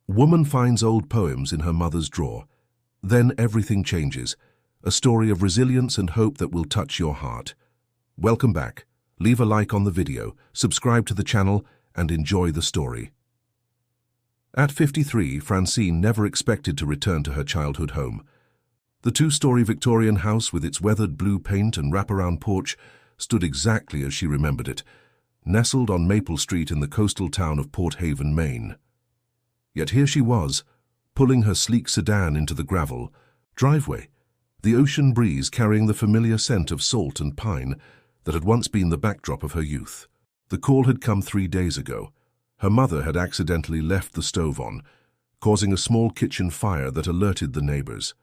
Woman finds old poems in her mother's drawer. Then everything changes. A story of resilience and hope that will touch your heart. Welcome back. Leave a like on the video, subscribe to the channel, and enjoy the story. At 53, Francine never expected to return to her childhood home. The two-story Victorian house with its weathered blue paint and wraparound porch stood exactly as she remembered it, nestled on Maple Street in the coastal town of Port Haven, Maine. Yet here she was, pulling her sleek sedan into the gravel driveway, the ocean breeze carrying the familiar scent of salt and pine that had once been the backdrop of her youth. The call had come 3 days ago. Her mother had accidentally left the stove on, causing a small kitchen fire that alerted the neighbors.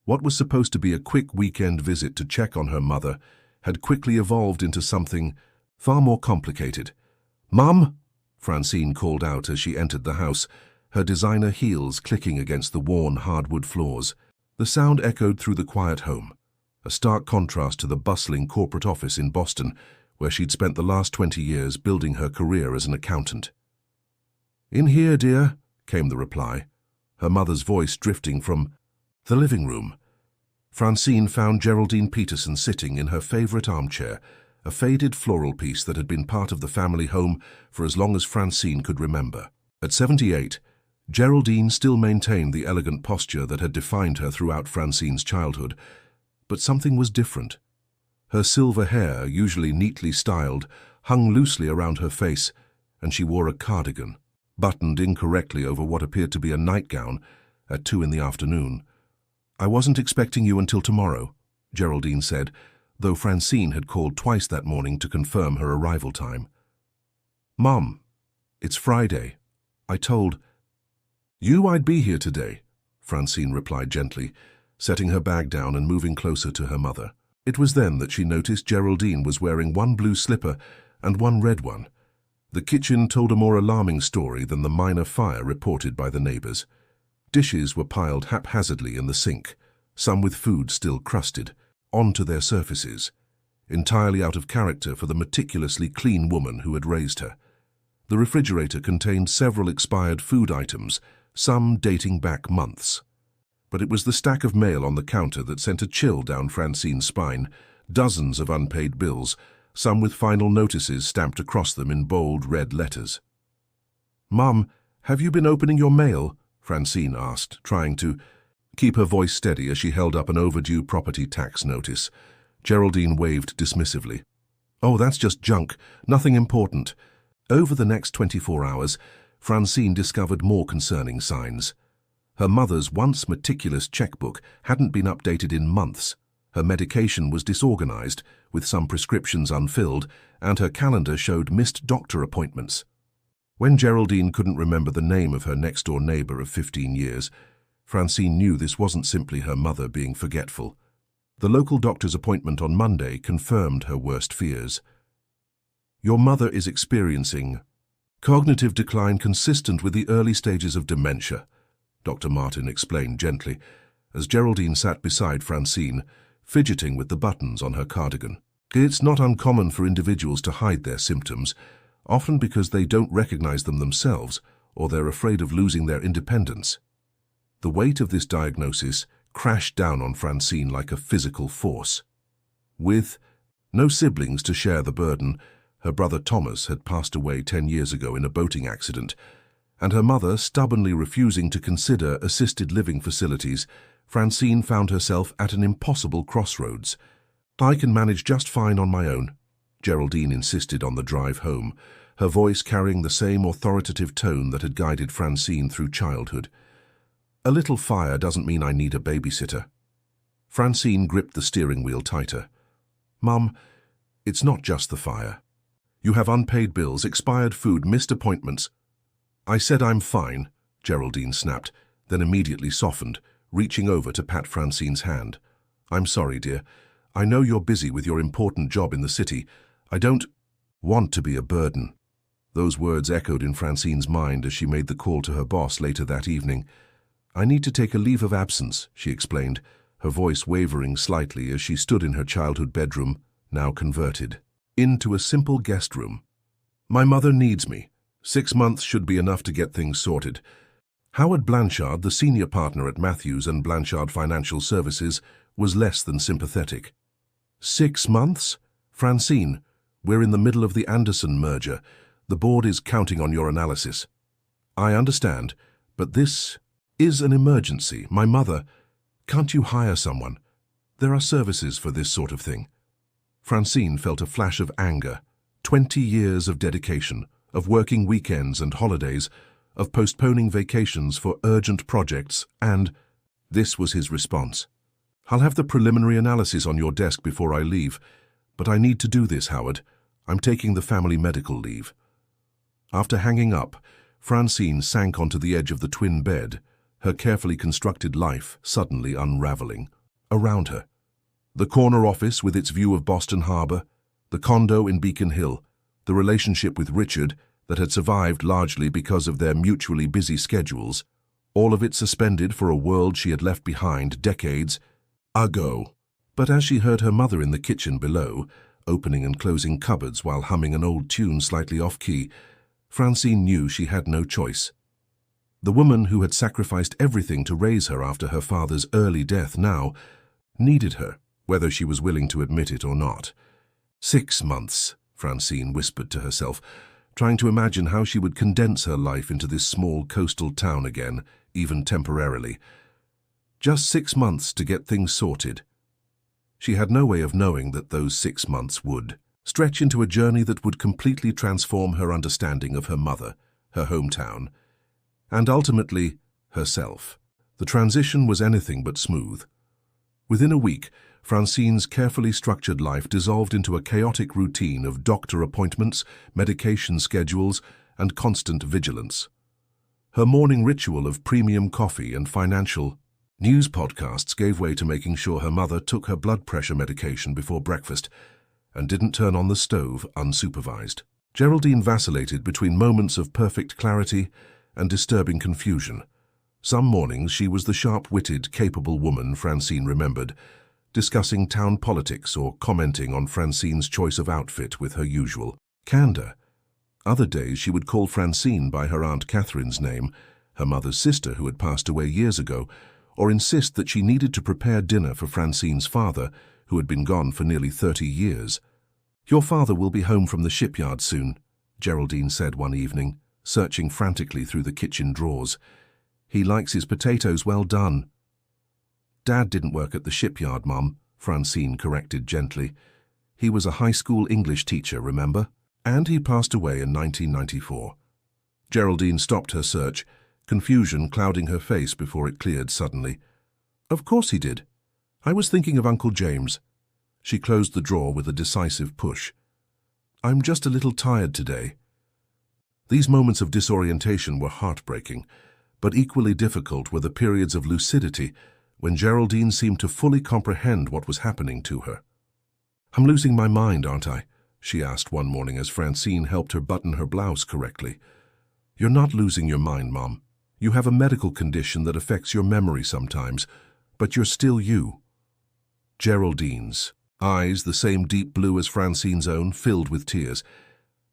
What was supposed to be a quick weekend visit to check on her mother had quickly evolved into something far more complicated. "Mum!" Francine called out as she entered the house, her designer heels clicking against the worn hardwood floors. The sound echoed through the quiet home, a stark contrast to the bustling corporate office in Boston, where she'd spent the last 20 years building her career as an accountant. "In here, dear," came the reply, her mother's voice drifting from the living room. Francine found Geraldine Peterson sitting in her favorite armchair, a faded floral piece that had been part of the family home for as long as Francine could remember. At 78, Geraldine still maintained the elegant posture that had defined her throughout Francine's childhood, but something was different. Her silver hair, usually neatly styled, hung loosely around her face, and she wore a cardigan, buttoned incorrectly over what appeared to be a nightgown, at 2 in the afternoon. "I wasn't expecting you until tomorrow," Geraldine said, though Francine had called twice that morning to confirm her arrival time. "Mom, it's Friday. I told you I'd be here today," Francine replied gently, setting her bag down and moving closer to her mother. It was then that she noticed Geraldine was wearing one blue slipper and one red one. The kitchen told a more alarming story than the minor fire reported by the neighbors. Dishes were piled haphazardly in the sink, some with food still crusted onto their surfaces, entirely out of character for the meticulously clean woman who had raised her. The refrigerator contained several expired food items, some dating back months. But it was the stack of mail on the counter that sent a chill down Francine's spine, dozens of unpaid bills, some with final notices stamped across them in bold red letters. "Mum, have you been opening your mail?" Francine asked, trying to keep her voice steady as she held up an overdue property tax notice. Geraldine waved dismissively. "Oh, that's just junk, nothing important." Over the next 24 hours, Francine discovered more concerning signs. Her mother's once meticulous checkbook hadn't been updated in months. Her medication was disorganized, with some prescriptions unfilled, and her calendar showed missed doctor appointments. When Geraldine couldn't remember the name of her next-door neighbor of 15 years, Francine knew this wasn't simply her mother being forgetful. The local doctor's appointment on Monday confirmed her worst fears. "Your mother is experiencing cognitive decline consistent with the early stages of dementia," Dr. Martin explained gently, as Geraldine sat beside Francine, fidgeting with the buttons on her cardigan. "It's not uncommon for individuals to hide their symptoms, often because they don't recognize them themselves or they're afraid of losing their independence." The weight of this diagnosis crashed down on Francine like a physical force. With no siblings to share the burden, her brother Thomas had passed away 10 years ago in a boating accident, and her mother stubbornly refusing to consider assisted living facilities, Francine found herself at an impossible crossroads. "I can manage just fine on my own," Geraldine insisted on the drive home, her voice carrying the same authoritative tone that had guided Francine through childhood. "A little fire doesn't mean I need a babysitter." Francine gripped the steering wheel tighter. "Mum, it's not just the fire. You have unpaid bills, expired food, missed appointments." "I said I'm fine," Geraldine snapped, then immediately softened, reaching over to pat Francine's hand. "I'm sorry, dear. I know you're busy with your important job in the city. I don't want to be a burden." Those words echoed in Francine's mind as she made the call to her boss later that evening. "I need to take a leave of absence," she explained, her voice wavering slightly as she stood in her childhood bedroom, now converted into a simple guest room. "My mother needs me. 6 months should be enough to get things sorted. Howard Blanchard, the senior partner at Matthews and Blanchard Financial Services, was less than sympathetic. 6 months? Francine, we're in the middle of the Anderson merger. The board is counting on your analysis. I understand, but this is an emergency. My mother... Can't you hire someone? There are services for this sort of thing. Francine felt a flash of anger. 20 years of dedication, of working weekends and holidays, of postponing vacations for urgent projects, and this was his response. I'll have the preliminary analysis on your desk before I leave, but I need to do this, Howard. I'm taking the family medical leave. After hanging up, Francine sank onto the edge of the twin bed, her carefully constructed life suddenly unraveling around her. The corner office with its view of Boston Harbor, the condo in Beacon Hill, the relationship with Richard that had survived largely because of their mutually busy schedules, all of it suspended for a world she had left behind decades ago. But as she heard her mother in the kitchen below, opening and closing cupboards while humming an old tune slightly off-key, Francine knew she had no choice. The woman who had sacrificed everything to raise her after her father's early death now needed her, whether she was willing to admit it or not. 6 months, Francine whispered to herself, trying to imagine how she would condense her life into this small coastal town again, even temporarily. Just 6 months to get things sorted. She had no way of knowing that those 6 months would stretch into a journey that would completely transform her understanding of her mother, her hometown, and ultimately, herself. The transition was anything but smooth. Within a week, Francine's carefully structured life dissolved into a chaotic routine of doctor appointments, medication schedules, and constant vigilance. Her morning ritual of premium coffee and financial news podcasts gave way to making sure her mother took her blood pressure medication before breakfast and didn't turn on the stove unsupervised. Geraldine vacillated between moments of perfect clarity and disturbing confusion. Some mornings she was the sharp-witted, capable woman Francine remembered, discussing town politics or commenting on Francine's choice of outfit with her usual candor. Other days she would call Francine by her Aunt Catherine's name, her mother's sister who had passed away years ago, or insist that she needed to prepare dinner for Francine's father, who had been gone for nearly 30 years. "Your father will be home from the shipyard soon," Geraldine said one evening, searching frantically through the kitchen drawers. "He likes his potatoes well done." "Dad didn't work at the shipyard, Mum," Francine corrected gently. "He was a high school English teacher, remember? And he passed away in 1994. Geraldine stopped her search, confusion clouding her face before it cleared suddenly. "Of course he did. I was thinking of Uncle James." She closed the drawer with a decisive push. "I'm just a little tired today." These moments of disorientation were heartbreaking, but equally difficult were the periods of lucidity when Geraldine seemed to fully comprehend what was happening to her. "I'm losing my mind, aren't I?" she asked one morning as Francine helped her button her blouse correctly. "You're not losing your mind, Mom. You have a medical condition that affects your memory sometimes, but you're still you." Geraldine's eyes, the same deep blue as Francine's own, filled with tears.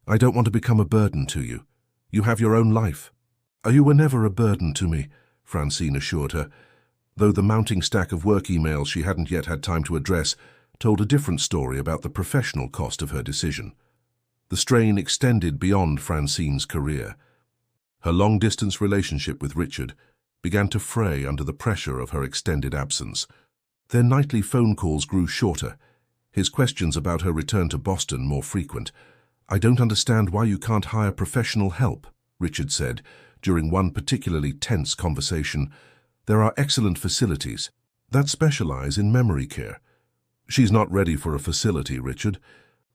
"I don't want to become a burden to you. You have your own life." "You were never a burden to me," Francine assured her, though the mounting stack of work emails she hadn't yet had time to address told a different story about the professional cost of her decision. The strain extended beyond Francine's career. Her long-distance relationship with Richard began to fray under the pressure of her extended absence. Their nightly phone calls grew shorter, his questions about her return to Boston more frequent. "I don't understand why you can't hire professional help," Richard said during one particularly tense conversation. "There are excellent facilities that specialize in memory care." "She's not ready for a facility, Richard,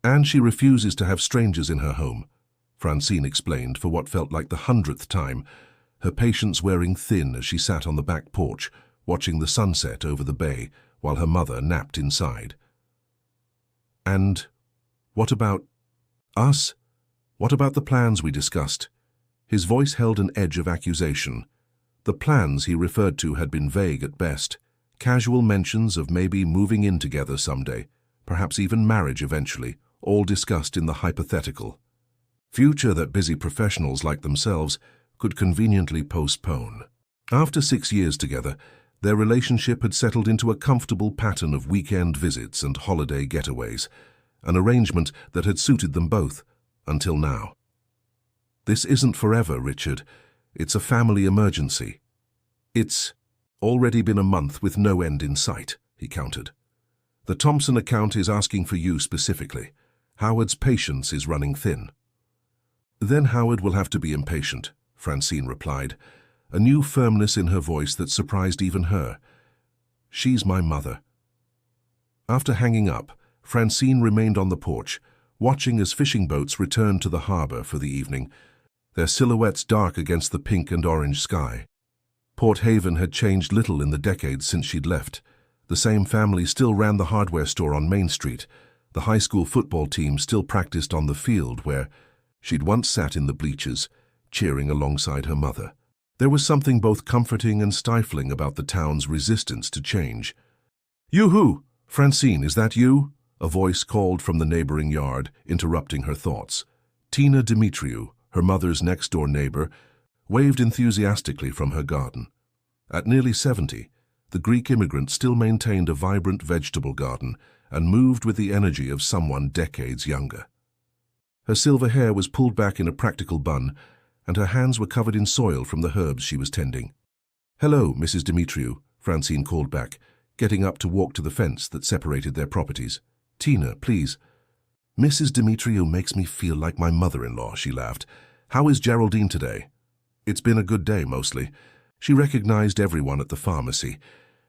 and she refuses to have strangers in her home," Francine explained for what felt like the 100th time, her patience wearing thin as she sat on the back porch, watching the sunset over the bay while her mother napped inside. "And what about us? What about the plans we discussed?" His voice held an edge of accusation. The plans he referred to had been vague at best, casual mentions of maybe moving in together someday, perhaps even marriage eventually, all discussed in the hypothetical future that busy professionals like themselves could conveniently postpone. After 6 years together, their relationship had settled into a comfortable pattern of weekend visits and holiday getaways, an arrangement that had suited them both, until now. "This isn't forever, Richard. It's a family emergency." "It's already been a month with no end in sight," he countered. "The Thompson account is asking for you specifically. Howard's patience is running thin." "Then Howard will have to be impatient," Francine replied, a new firmness in her voice that surprised even her. "She's my mother." After hanging up, Francine remained on the porch, watching as fishing boats returned to the harbor for the evening, their silhouettes dark against the pink and orange sky. Port Haven had changed little in the decades since she'd left. The same family still ran the hardware store on Main Street. The high school football team still practiced on the field where she'd once sat in the bleachers, cheering alongside her mother. There was something both comforting and stifling about the town's resistance to change. "Yoo-hoo! Francine, is that you?" A voice called from the neighboring yard, interrupting her thoughts. Tina Dimitriou, her mother's next-door neighbor, waved enthusiastically from her garden. At nearly 70, the Greek immigrant still maintained a vibrant vegetable garden and moved with the energy of someone decades younger. Her silver hair was pulled back in a practical bun, and her hands were covered in soil from the herbs she was tending. "Hello, Mrs. Dimitriou," Francine called back, getting up to walk to the fence that separated their properties. "Tina, please." "Mrs. Dimitriou makes me feel like my mother-in-law," she laughed. "How is Geraldine today?" "It's been a good day, mostly." She recognized everyone at the pharmacy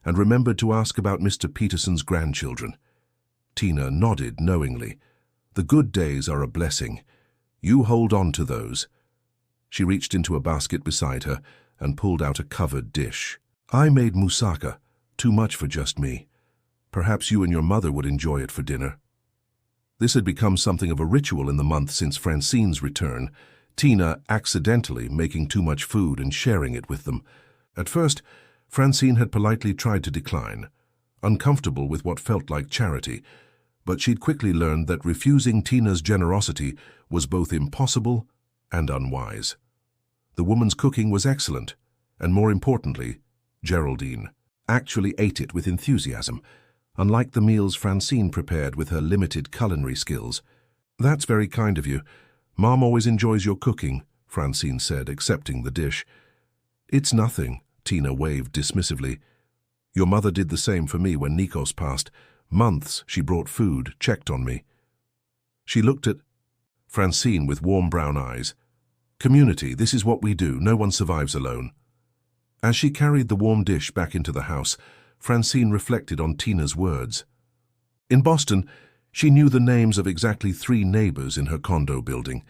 and remembered to ask about Mr. Peterson's grandchildren. Tina nodded knowingly. "The good days are a blessing. You hold on to those." She reached into a basket beside her and pulled out a covered dish. "I made moussaka, too much for just me. Perhaps you and your mother would enjoy it for dinner." This had become something of a ritual in the month since Francine's return, Tina accidentally making too much food and sharing it with them. At first, Francine had politely tried to decline, uncomfortable with what felt like charity, but she'd quickly learned that refusing Tina's generosity was both impossible and unwise. The woman's cooking was excellent, and more importantly, Geraldine actually ate it with enthusiasm, unlike the meals Francine prepared with her limited culinary skills. "That's very kind of you. Mom always enjoys your cooking," Francine said, accepting the dish. "It's nothing," Tina waved dismissively. "Your mother did the same for me when Nikos passed. Months she brought food, checked on me." She looked at Francine with warm brown eyes. "Community, this is what we do. No one survives alone." As she carried the warm dish back into the house, Francine reflected on Tina's words. In Boston, she knew the names of exactly 3 neighbors in her condo building,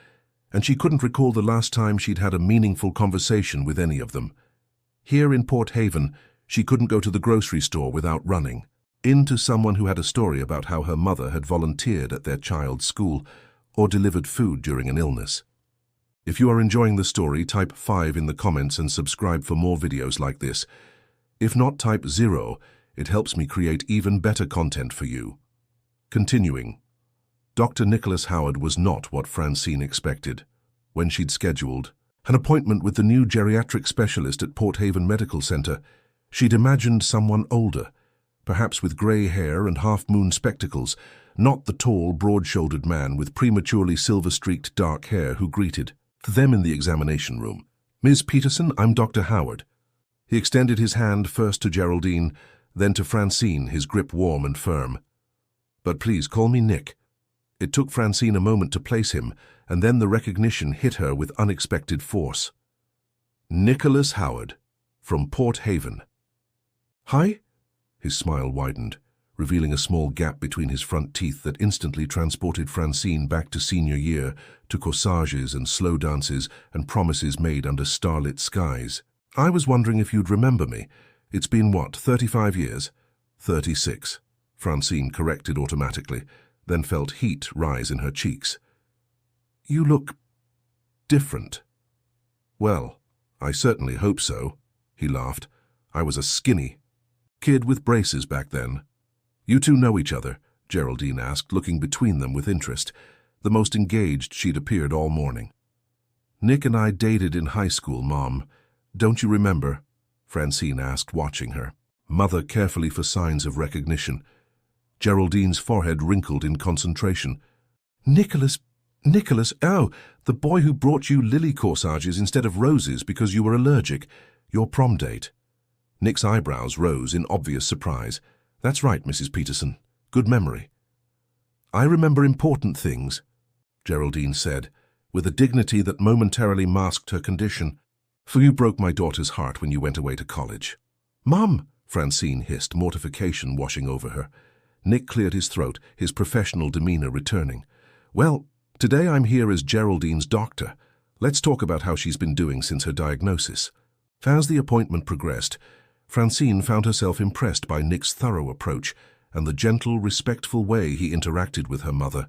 and she couldn't recall the last time she'd had a meaningful conversation with any of them. Here in Port Haven, she couldn't go to the grocery store without running into someone who had a story about how her mother had volunteered at their child's school or delivered food during an illness. If you are enjoying the story, type 5 in the comments and subscribe for more videos like this. If not, type 0. It helps me create even better content for you. Continuing. Dr. Nicholas Howard was not what Francine expected. When she'd scheduled an appointment with the new geriatric specialist at Port Haven Medical Center, she'd imagined someone older, perhaps with grey hair and half-moon spectacles, not the tall, broad-shouldered man with prematurely silver-streaked dark hair who greeted them in the examination room. "Ms. Peterson, I'm Dr. Howard." He extended his hand first to Geraldine, then to Francine, his grip warm and firm. "But please call me Nick." It took Francine a moment to place him, and then the recognition hit her with unexpected force. Nicholas Howard, from Port Haven. "Hi?" His smile widened, revealing a small gap between his front teeth that instantly transported Francine back to senior year, to corsages and slow dances and promises made under starlit skies. "I was wondering if you'd remember me. It's been, what, 35 years? 36, Francine corrected automatically, then felt heat rise in her cheeks. "You look different." "Well, I certainly hope so," he laughed. "I was a skinny kid with braces back then." "You two know each other?" Geraldine asked, looking between them with interest, the most engaged she'd appeared all morning. "Nick and I dated in high school, Mom. Don't you remember?" Francine asked, watching her. Mother carefully for signs of recognition. Geraldine's forehead wrinkled in concentration. Nicholas, oh, the boy who brought you lily corsages instead of roses because you were allergic. Your prom date. Nick's eyebrows rose in obvious surprise. That's right, Mrs. Peterson. Good memory. I remember important things, Geraldine said, with a dignity that momentarily masked her condition. For you broke my daughter's heart when you went away to college. Mum, Francine hissed, mortification washing over her. Nick cleared his throat, his professional demeanor returning. Well, today I'm here as Geraldine's doctor. Let's talk about how she's been doing since her diagnosis. As the appointment progressed, Francine found herself impressed by Nick's thorough approach and the gentle, respectful way he interacted with her mother.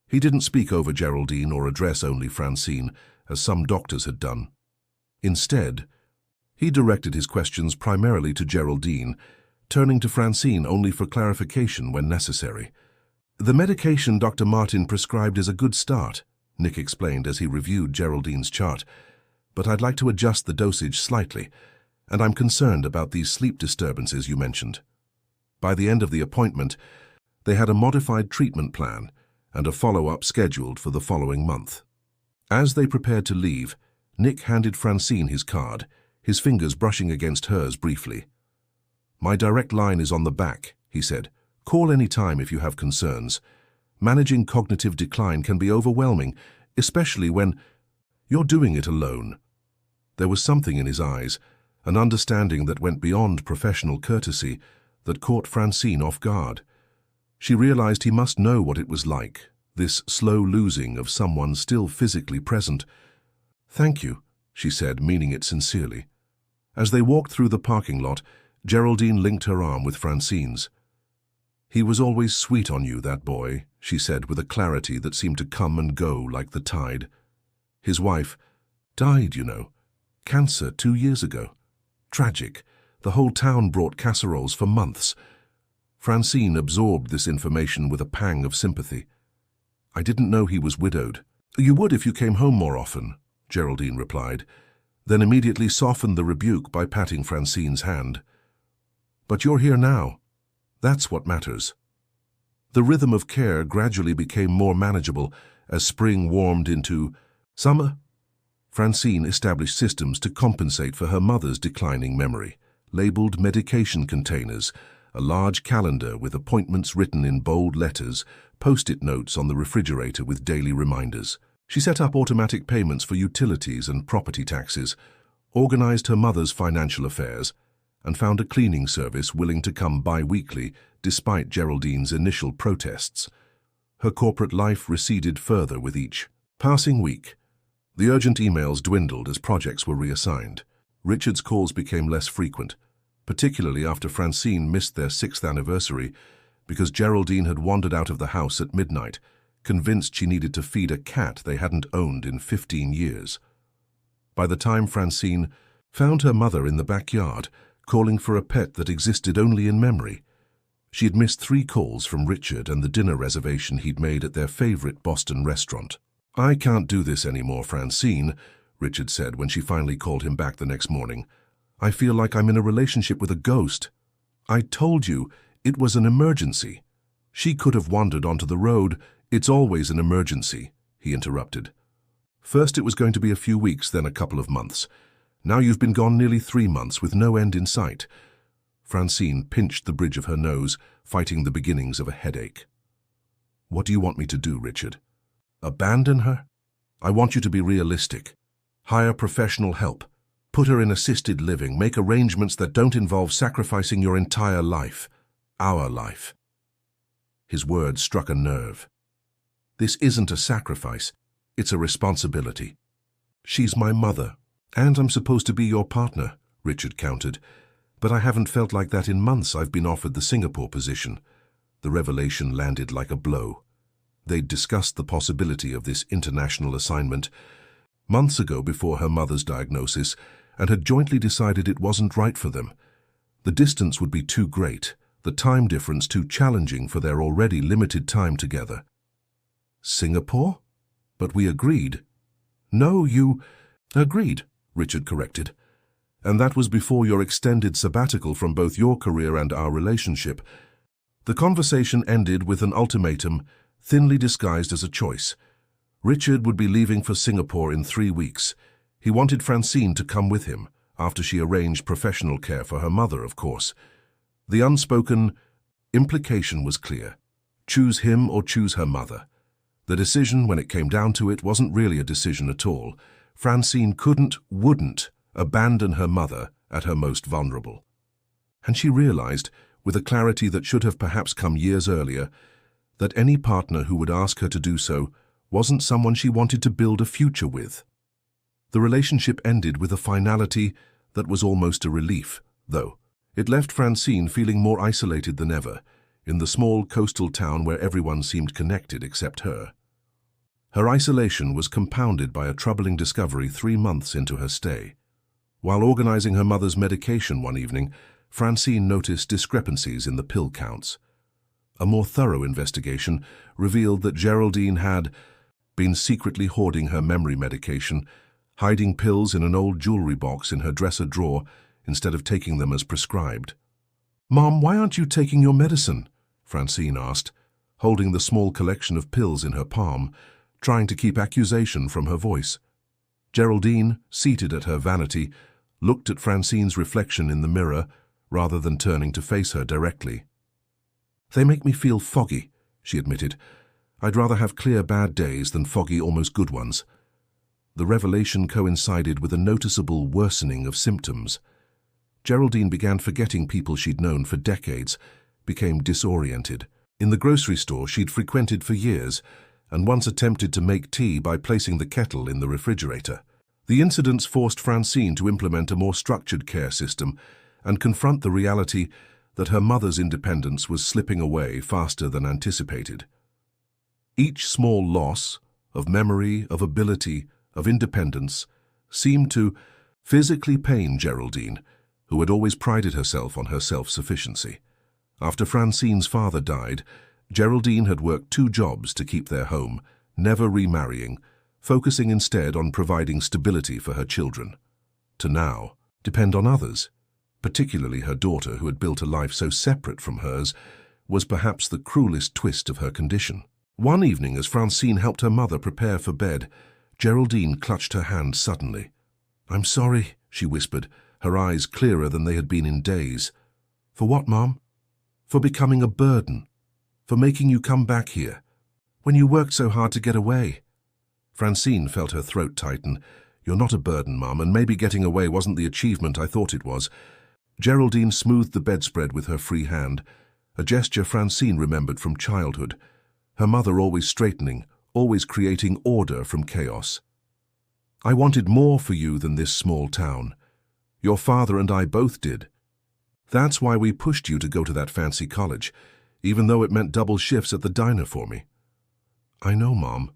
He didn't speak over Geraldine or address only Francine, as some doctors had done. Instead, he directed his questions primarily to Geraldine, turning to Francine only for clarification when necessary. The medication Dr. Martin prescribed is a good start, Nick explained as he reviewed Geraldine's chart, but I'd like to adjust the dosage slightly, and I'm concerned about these sleep disturbances you mentioned. By the end of the appointment, they had a modified treatment plan and a follow-up scheduled for the following month. As they prepared to leave, Nick handed Francine his card, his fingers brushing against hers briefly. My direct line is on the back, he said. Call any time if you have concerns. Managing cognitive decline can be overwhelming, especially when you're doing it alone. There was something in his eyes, an understanding that went beyond professional courtesy, that caught Francine off guard. She realized he must know what it was like, this slow losing of someone still physically present. Thank you, she said, meaning it sincerely. As they walked through the parking lot, Geraldine linked her arm with Francine's. He was always sweet on you, that boy, she said with a clarity that seemed to come and go like the tide. His wife died, you know. Cancer 2 years ago. Tragic. The whole town brought casseroles for months. Francine absorbed this information with a pang of sympathy. I didn't know he was widowed. You would if you came home more often, Geraldine replied, then immediately softened the rebuke by patting Francine's hand. But you're here now. That's what matters. The rhythm of care gradually became more manageable as spring warmed into summer. Francine established systems to compensate for her mother's declining memory, labeled medication containers, a large calendar with appointments written in bold letters, post-it notes on the refrigerator with daily reminders. She set up automatic payments for utilities and property taxes, organized her mother's financial affairs, and found a cleaning service willing to come bi-weekly despite Geraldine's initial protests. Her corporate life receded further with each passing week. The urgent emails dwindled as projects were reassigned. Richard's calls became less frequent, particularly after Francine missed their 6th anniversary because Geraldine had wandered out of the house at midnight, convinced she needed to feed a cat they hadn't owned in 15 years. By the time Francine found her mother in the backyard, calling for a pet that existed only in memory, she had missed 3 calls from Richard and the dinner reservation he'd made at their favorite Boston restaurant. I can't do this anymore, Francine, Richard said when she finally called him back the next morning. I feel like I'm in a relationship with a ghost. I told you, it was an emergency. She could have wandered onto the road. It's always an emergency, he interrupted. First it was going to be a few weeks, then a couple of months. Now you've been gone nearly 3 months with no end in sight. Francine pinched the bridge of her nose, fighting the beginnings of a headache. What do you want me to do, Richard? Abandon her? I want you to be realistic. Hire professional help. Put her in assisted living. Make arrangements that don't involve sacrificing your entire life. Our life. His words struck a nerve. This isn't a sacrifice. It's a responsibility. She's my mother, and I'm supposed to be your partner, Richard countered. But I haven't felt like that in months. I've been offered the Singapore position. The revelation landed like a blow. They'd discussed the possibility of this international assignment months ago before her mother's diagnosis and had jointly decided it wasn't right for them. The distance would be too great, the time difference too challenging for their already limited time together. Singapore? But we agreed. No, you agreed, Richard corrected. And that was before your extended sabbatical from both your career and our relationship. The conversation ended with an ultimatum, thinly disguised as a choice. Richard would be leaving for Singapore in 3 weeks. He wanted Francine to come with him, after she arranged professional care for her mother, of course. The unspoken implication was clear. Choose him or choose her mother. The decision, when it came down to it, wasn't really a decision at all. Francine wouldn't abandon her mother at her most vulnerable. And she realized, with a clarity that should have perhaps come years earlier, that any partner who would ask her to do so wasn't someone she wanted to build a future with. The relationship ended with a finality that was almost a relief, though. It left Francine feeling more isolated than ever, in the small coastal town where everyone seemed connected except her. Her isolation was compounded by a troubling discovery 3 months into her stay. While organizing her mother's medication one evening, Francine noticed discrepancies in the pill counts. A more thorough investigation revealed that Geraldine had been secretly hoarding her memory medication, hiding pills in an old jewelry box in her dresser drawer instead of taking them as prescribed. "Mom, why aren't you taking your medicine?" Francine asked, holding the small collection of pills in her palm, trying to keep accusation from her voice. Geraldine, seated at her vanity, looked at Francine's reflection in the mirror rather than turning to face her directly. "They make me feel foggy," she admitted. "I'd rather have clear bad days than foggy almost good ones." The revelation coincided with a noticeable worsening of symptoms. Geraldine began forgetting people she'd known for decades, became disoriented. In the grocery store she'd frequented for years, and once attempted to make tea by placing the kettle in the refrigerator. The incidents forced Francine to implement a more structured care system and confront the reality that her mother's independence was slipping away faster than anticipated. Each small loss of memory, of ability, of independence seemed to physically pain Geraldine, who had always prided herself on her self-sufficiency. After Francine's father died, Geraldine had worked 2 jobs to keep their home, never remarrying, focusing instead on providing stability for her children. To now depend on others, particularly her daughter, who had built a life so separate from hers, was perhaps the cruelest twist of her condition. One evening, as Francine helped her mother prepare for bed, Geraldine clutched her hand suddenly. "I'm sorry," she whispered, her eyes clearer than they had been in days. "For what, Mom?" "For becoming a burden. For making you come back here, when you worked so hard to get away." Francine felt her throat tighten. "You're not a burden, Mom, and maybe getting away wasn't the achievement I thought it was." Geraldine smoothed the bedspread with her free hand, a gesture Francine remembered from childhood, her mother always straightening, always creating order from chaos. "I wanted more for you than this small town. Your father and I both did. That's why we pushed you to go to that fancy college, even though it meant double shifts at the diner for me." "I know, Mom.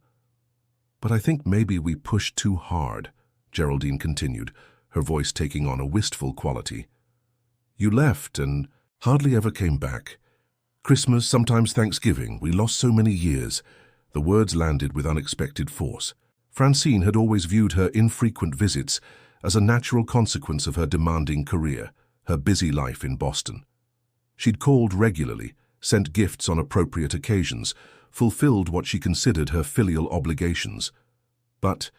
But I think maybe we pushed too hard," Geraldine continued, her voice taking on a wistful quality. "You left and hardly ever came back. Christmas, sometimes Thanksgiving, we lost so many years." The words landed with unexpected force. Francine had always viewed her infrequent visits as a natural consequence of her demanding career, her busy life in Boston. She'd called regularly, sent gifts on appropriate occasions, fulfilled what she considered her filial obligations. But,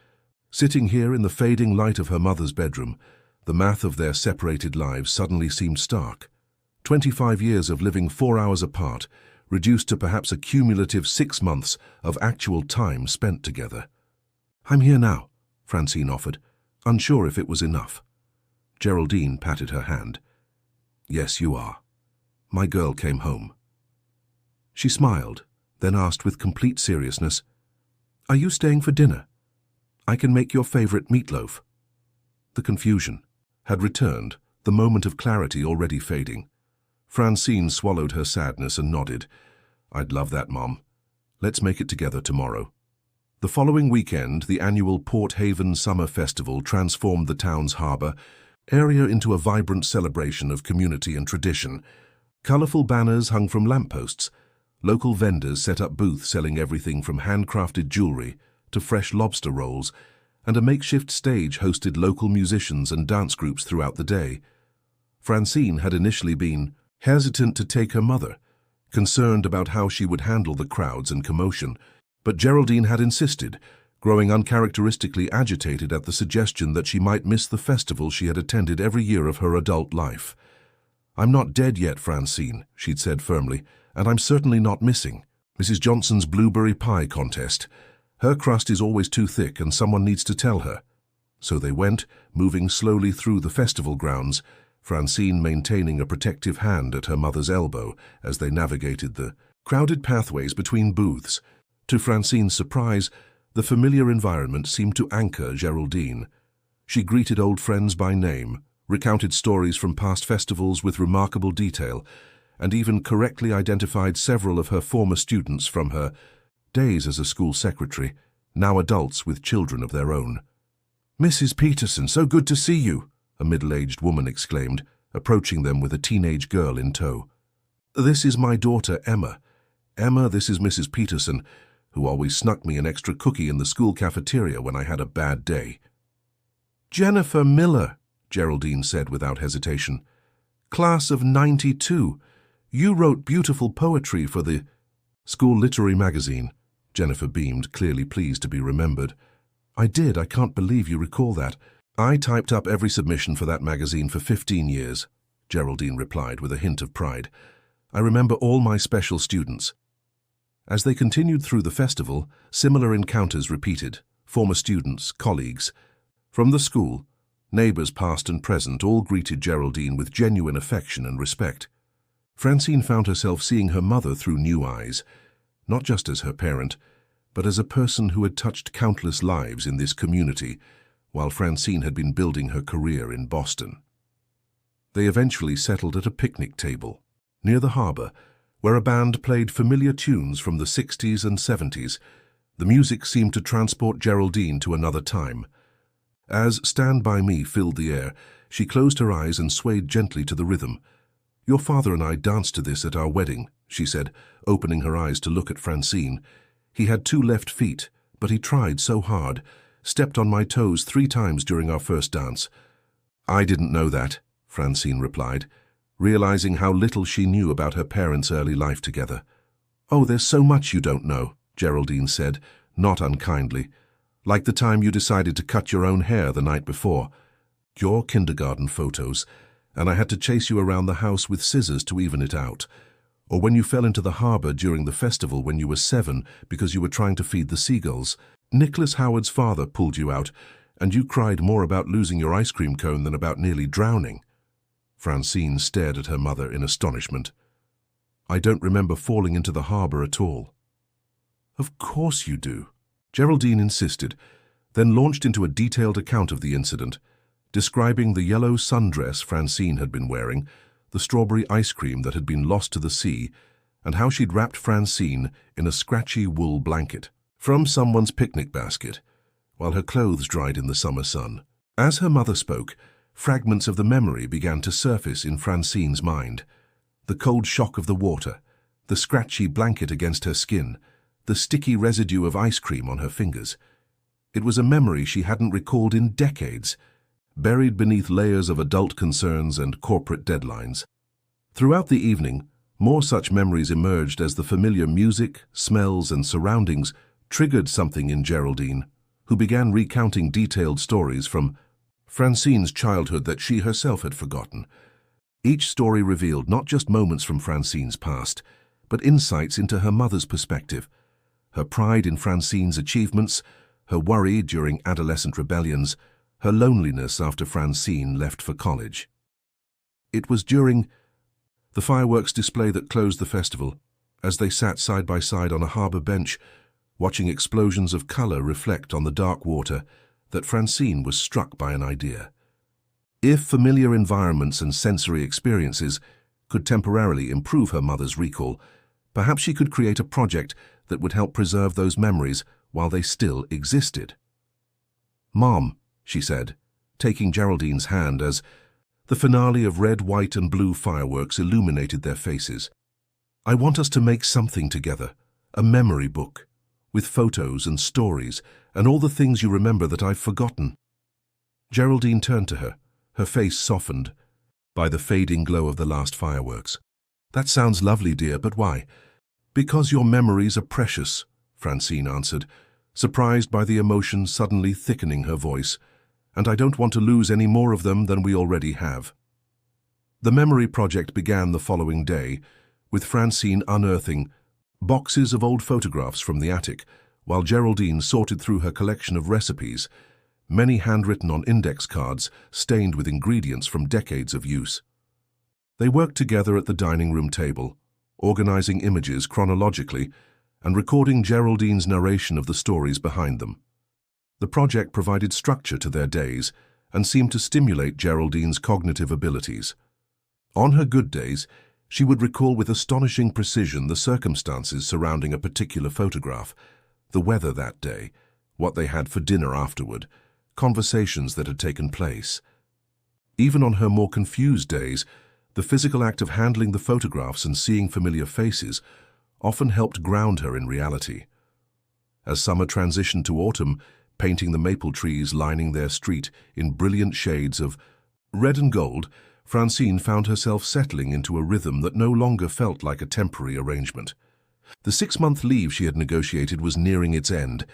sitting here in the fading light of her mother's bedroom, the math of their separated lives suddenly seemed stark. 25 years of living 4 hours apart, reduced to perhaps a cumulative 6 months of actual time spent together. "I'm here now," Francine offered, unsure if it was enough. Geraldine patted her hand. "Yes, you are. My girl came home." She smiled, then asked with complete seriousness, "Are you staying for dinner? I can make your favorite meatloaf." The confusion had returned, the moment of clarity already fading. Francine swallowed her sadness and nodded. "I'd love that, Mom. Let's make it together tomorrow." The following weekend, the annual Port Haven Summer Festival transformed the town's harbor area into a vibrant celebration of community and tradition. Colorful banners hung from lampposts. Local vendors set up booths selling everything from handcrafted jewelry to fresh lobster rolls, and a makeshift stage hosted local musicians and dance groups throughout the day. Francine had initially been hesitant to take her mother, concerned about how she would handle the crowds and commotion, but Geraldine had insisted, growing uncharacteristically agitated at the suggestion that she might miss the festival she had attended every year of her adult life. "I'm not dead yet, Francine," she'd said firmly, "and I'm certainly not missing Mrs. Johnson's blueberry pie contest. Her crust is always too thick and someone needs to tell her." So they went, moving slowly through the festival grounds, Francine maintaining a protective hand at her mother's elbow as they navigated the crowded pathways between booths. To Francine's surprise, the familiar environment seemed to anchor Geraldine. She greeted old friends by name, recounted stories from past festivals with remarkable detail, and even correctly identified several of her former students from her days as a school secretary, now adults with children of their own. "Mrs. Peterson, so good to see you," a middle-aged woman exclaimed, approaching them with a teenage girl in tow. "This is my daughter, Emma. Emma, this is Mrs. Peterson, who always snuck me an extra cookie in the school cafeteria when I had a bad day." "Jennifer Miller," Geraldine said without hesitation. "Class of '92. You wrote beautiful poetry for the school literary magazine." Jennifer beamed, clearly pleased to be remembered. "I did. I can't believe you recall that. I typed up every submission for that magazine for 15 years, Geraldine replied with a hint of pride. "I remember all my special students." As they continued through the festival, similar encounters repeated. Former students, colleagues. From the school, neighbors past and present all greeted Geraldine with genuine affection and respect. Francine found herself seeing her mother through new eyes, not just as her parent, but as a person who had touched countless lives in this community, while Francine had been building her career in Boston. They eventually settled at a picnic table, near the harbor, where a band played familiar tunes from the 60s and 70s. The music seemed to transport Geraldine to another time. As "Stand By Me" filled the air, she closed her eyes and swayed gently to the rhythm. "Your father and I danced to this at our wedding," she said, opening her eyes to look at Francine. "He had 2 left feet, but he tried so hard, stepped on my toes 3 times during our first dance." "I didn't know that," Francine replied, realizing how little she knew about her parents' early life together. "Oh, there's so much you don't know," Geraldine said, not unkindly. "Like the time you decided to cut your own hair the night before. Your kindergarten photos, and I had to chase you around the house with scissors to even it out. Or when you fell into the harbor during the festival when you were 7 because you were trying to feed the seagulls. Nicholas Howard's father pulled you out, and you cried more about losing your ice cream cone than about nearly drowning." Francine stared at her mother in astonishment. "I don't remember falling into the harbor at all." "Of course you do," Geraldine insisted, then launched into a detailed account of the incident, describing the yellow sundress Francine had been wearing, the strawberry ice cream that had been lost to the sea, and how she'd wrapped Francine in a scratchy wool blanket from someone's picnic basket, while her clothes dried in the summer sun. As her mother spoke, fragments of the memory began to surface in Francine's mind. The cold shock of the water, the scratchy blanket against her skin, the sticky residue of ice cream on her fingers. It was a memory she hadn't recalled in decades, buried beneath layers of adult concerns and corporate deadlines. Throughout the evening, more such memories emerged as the familiar music, smells, and surroundings triggered something in Geraldine, who began recounting detailed stories from Francine's childhood that she herself had forgotten. Each story revealed not just moments from Francine's past, but insights into her mother's perspective, her pride in Francine's achievements, her worry during adolescent rebellions, her loneliness after Francine left for college. It was during the fireworks display that closed the festival, as they sat side by side on a harbor bench, watching explosions of color reflect on the dark water, that Francine was struck by an idea. If familiar environments and sensory experiences could temporarily improve her mother's recall, perhaps she could create a project that would help preserve those memories while they still existed. "Mom," she said, taking Geraldine's hand as the finale of red, white, and blue fireworks illuminated their faces. "I want us to make something together, a memory book. with photos and stories and all the things you remember that I've forgotten." Geraldine turned to her, her face softened by the fading glow of the last fireworks. "That sounds lovely, dear, but why?" "Because your memories are precious," Francine answered, surprised by the emotion suddenly thickening her voice, "and I don't want to lose any more of them than we already have." The memory project began the following day, with Francine unearthing boxes of old photographs from the attic, while Geraldine sorted through her collection of recipes, many handwritten on index cards stained with ingredients from decades of use. They worked together at the dining room table, organizing images chronologically and recording Geraldine's narration of the stories behind them. The project provided structure to their days and seemed to stimulate Geraldine's cognitive abilities. On her good days, she would recall with astonishing precision the circumstances surrounding a particular photograph, the weather that day, what they had for dinner afterward, conversations that had taken place. Even on her more confused days, the physical act of handling the photographs and seeing familiar faces often helped ground her in reality. As summer transitioned to autumn, painting the maple trees lining their street in brilliant shades of red and gold, Francine found herself settling into a rhythm that no longer felt like a temporary arrangement. The 6-month leave she had negotiated was nearing its end,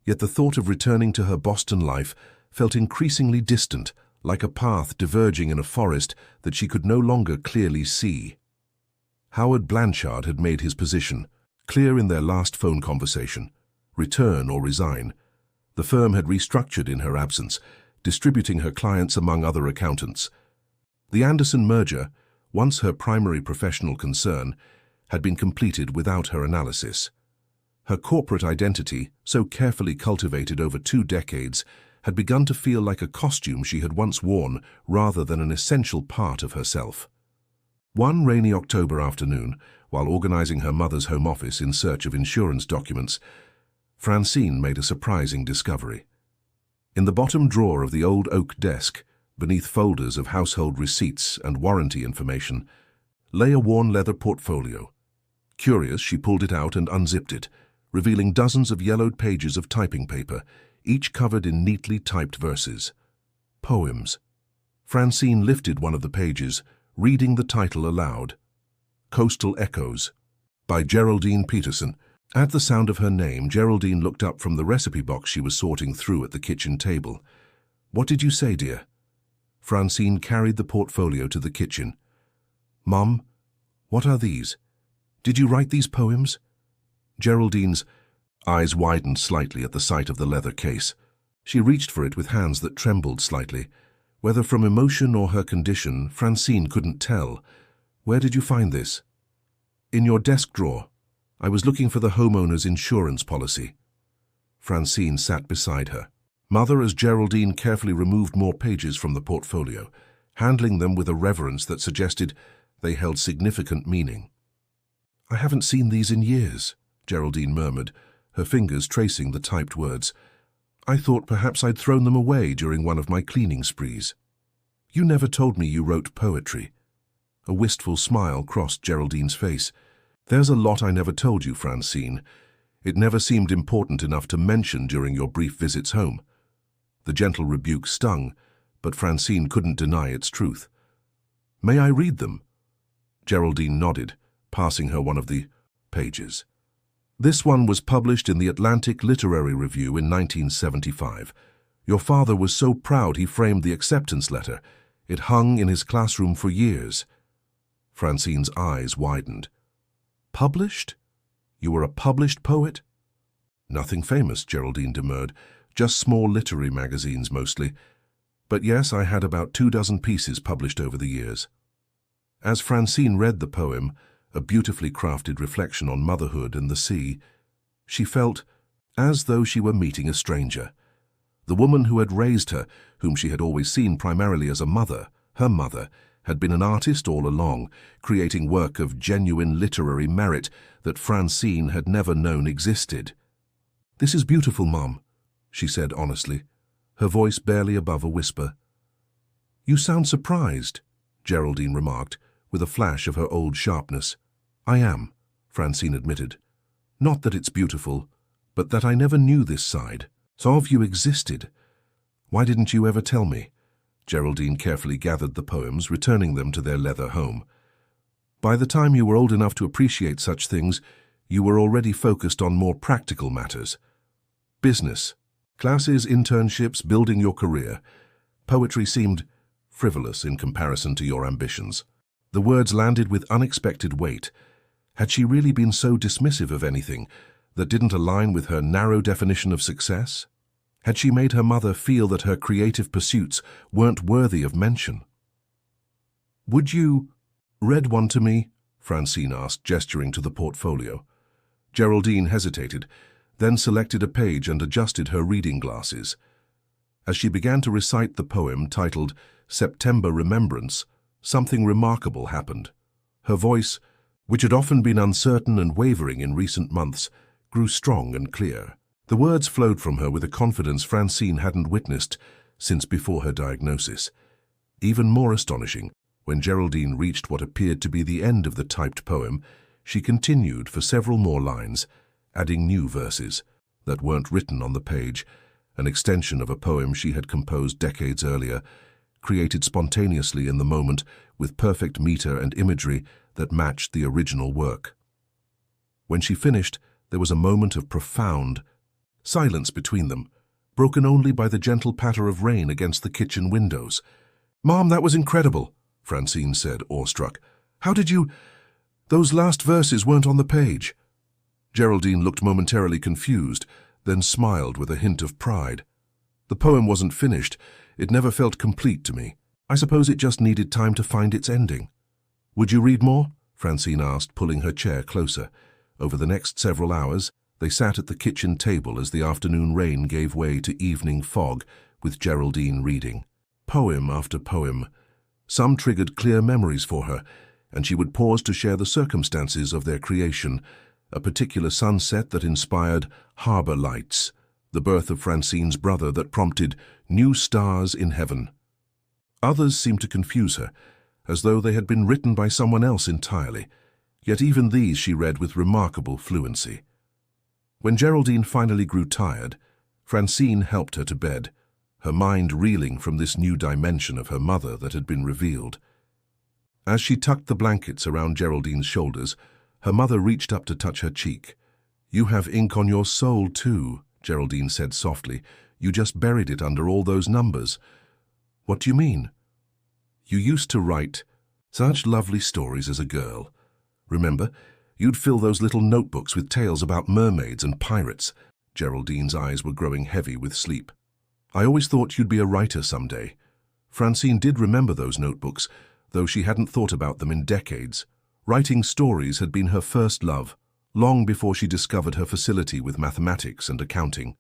yet the thought of returning to her Boston life felt increasingly distant, like a path diverging in a forest that she could no longer clearly see. Howard Blanchard had made his position clear in their last phone conversation: return or resign. The firm had restructured in her absence, distributing her clients among other accountants. The Anderson merger, once her primary professional concern, had been completed without her analysis. Her corporate identity, so carefully cultivated over 2 decades, had begun to feel like a costume she had once worn rather than an essential part of herself. One rainy October afternoon, while organizing her mother's home office in search of insurance documents, Francine made a surprising discovery. In the bottom drawer of the old oak desk, beneath folders of household receipts and warranty information, lay a worn leather portfolio. Curious, she pulled it out and unzipped it, revealing dozens of yellowed pages of typing paper, each covered in neatly typed verses. Poems. Francine lifted one of the pages, reading the title aloud. Coastal Echoes, by Geraldine Peterson. At the sound of her name, Geraldine looked up from the recipe box she was sorting through at the kitchen table. "What did you say, dear?" Francine carried the portfolio to the kitchen. "Mom, what are these? Did you write these poems?" Geraldine's eyes widened slightly at the sight of the leather case. She reached for it with hands that trembled slightly. Whether from emotion or her condition, Francine couldn't tell. "Where did you find this?" "In your desk drawer. I was looking for the homeowner's insurance policy." Francine sat beside her mother as Geraldine carefully removed more pages from the portfolio, handling them with a reverence that suggested they held significant meaning. "I haven't seen these in years," Geraldine murmured, her fingers tracing the typed words. "I thought perhaps I'd thrown them away during one of my cleaning sprees." "You never told me you wrote poetry." A wistful smile crossed Geraldine's face. "There's a lot I never told you, Francine. It never seemed important enough to mention during your brief visits home." The gentle rebuke stung, but Francine couldn't deny its truth. "May I read them?" Geraldine nodded, passing her one of the pages. "This one was published in the Atlantic Literary Review in 1975. Your father was so proud he framed the acceptance letter. It hung in his classroom for years." Francine's eyes widened. "Published? You were a published poet?" "Nothing famous," Geraldine demurred. "Just small literary magazines mostly. But yes, I had about 24 pieces published over the years." As Francine read the poem, a beautifully crafted reflection on motherhood and the sea, she felt as though she were meeting a stranger. The woman who had raised her, whom she had always seen primarily as a mother, her mother, had been an artist all along, creating work of genuine literary merit that Francine had never known existed. "This is beautiful, Mom," she said honestly, her voice barely above a whisper. "You sound surprised," Geraldine remarked, with a flash of her old sharpness. "I am," Francine admitted. "Not that it's beautiful, but that I never knew this side. Some of you existed. Why didn't you ever tell me? Geraldine carefully gathered the poems, returning them to their leather home. By the time you were old enough to appreciate such things, you were already focused on more practical matters. Business, classes, internships, building your career. Poetry seemed frivolous in comparison to your ambitions. The words landed with unexpected weight. Had she really been so dismissive of anything that didn't align with her narrow definition of success? Had she made her mother feel that her creative pursuits weren't worthy of mention? "Would you read one to me?" Francine asked, gesturing to the portfolio. Geraldine hesitated, then selected a page and adjusted her reading glasses. As she began to recite the poem titled September Remembrance, something remarkable happened. Her voice, which had often been uncertain and wavering in recent months, grew strong and clear. The words flowed from her with a confidence Francine hadn't witnessed since before her diagnosis. Even more astonishing, when Geraldine reached what appeared to be the end of the typed poem, she continued for several more lines, adding new verses that weren't written on the page, an extension of a poem she had composed decades earlier, created spontaneously in the moment with perfect meter and imagery that matched the original work. When she finished, there was a moment of profound silence between them, broken only by the gentle patter of rain against the kitchen windows. "Mom, that was incredible," Francine said, awestruck. "How did you— Those last verses weren't on the page." Geraldine looked momentarily confused, then smiled with a hint of pride. "The poem wasn't finished. It never felt complete to me. I suppose it just needed time to find its ending." "Would you read more?" Francine asked, pulling her chair closer. Over the next several hours, they sat at the kitchen table as the afternoon rain gave way to evening fog, with Geraldine reading. Poem after poem. Some triggered clear memories for her, and she would pause to share the circumstances of their creation, a particular sunset that inspired Harbor Lights, the birth of Francine's brother that prompted New Stars in Heaven. Others seemed to confuse her, as though they had been written by someone else entirely, yet even these she read with remarkable fluency. When Geraldine finally grew tired, Francine helped her to bed, her mind reeling from this new dimension of her mother that had been revealed. As she tucked the blankets around Geraldine's shoulders, her mother reached up to touch her cheek. "You have ink on your soul, too," Geraldine said softly. "You just buried it under all those numbers." "What do you mean?" "You used to write such lovely stories as a girl. Remember, you'd fill those little notebooks with tales about mermaids and pirates." Geraldine's eyes were growing heavy with sleep. "I always thought you'd be a writer someday." Francine did remember those notebooks, though she hadn't thought about them in decades. Writing stories had been her first love, long before she discovered her facility with mathematics and accounting.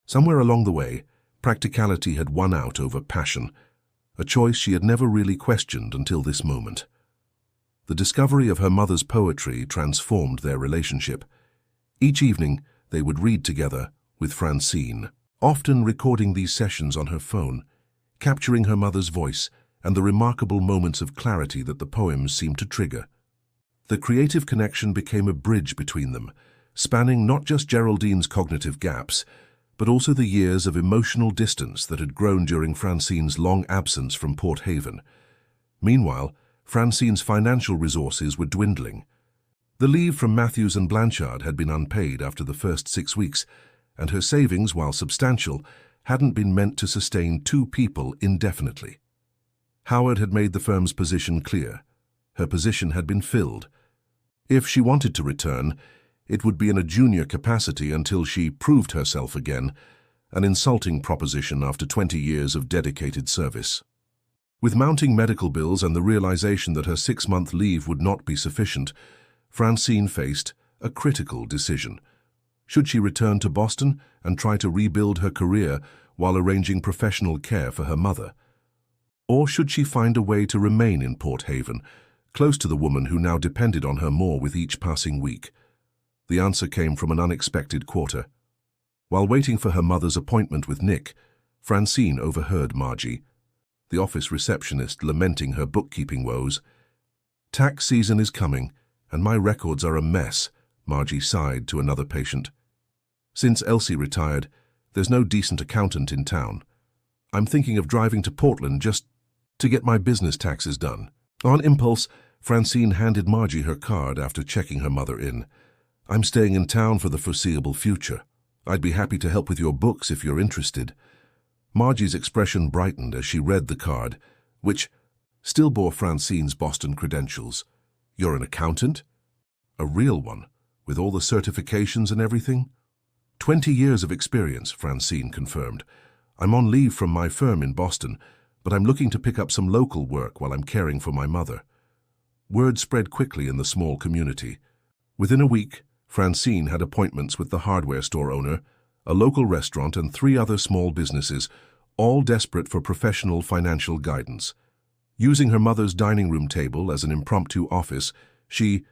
Somewhere along the way, practicality had won out over passion, a choice she had never really questioned until this moment. The discovery of her mother's poetry transformed their relationship. Each evening, they would read together with Francine, often recording these sessions on her phone, capturing her mother's voice and the remarkable moments of clarity that the poems seemed to trigger. The creative connection became a bridge between them, spanning not just Geraldine's cognitive gaps, but also the years of emotional distance that had grown during Francine's long absence from Port Haven. Meanwhile, Francine's financial resources were dwindling. The leave from Matthews and Blanchard had been unpaid after the first 6 weeks, and her savings, while substantial, hadn't been meant to sustain 2 people indefinitely. Howard had made the firm's position clear. Her position had been filled. If she wanted to return, it would be in a junior capacity until she proved herself again, an insulting proposition after 20 years of dedicated service. With mounting medical bills and the realization that her 6-month leave would not be sufficient, Francine faced a critical decision. Should she return to Boston and try to rebuild her career while arranging professional care for her mother? Or should she find a way to remain in Port Haven, close to the woman who now depended on her more with each passing week? The answer came from an unexpected quarter. While waiting for her mother's appointment with Nick, Francine overheard Margie, the office receptionist, lamenting her bookkeeping woes. "Tax season is coming, and my records are a mess," Margie sighed to another patient. Since Elsie retired, there's no decent accountant in town. I'm thinking of driving to Portland just to get my business taxes done." On impulse, Francine handed Margie her card after checking her mother in. "I'm staying in town for the foreseeable future. I'd be happy to help with your books if you're interested." Margie's expression brightened as she read the card, which still bore Francine's Boston credentials. "You're an accountant? A real one, with all the certifications and everything?" 20 years of experience, Francine confirmed. "I'm on leave from my firm in Boston, but I'm looking to pick up some local work while I'm caring for my mother." Word spread quickly in the small community. Within a week, Francine had appointments with the hardware store owner, a local restaurant, and 3 other small businesses, all desperate for professional financial guidance. Using her mother's dining room table as an impromptu office, she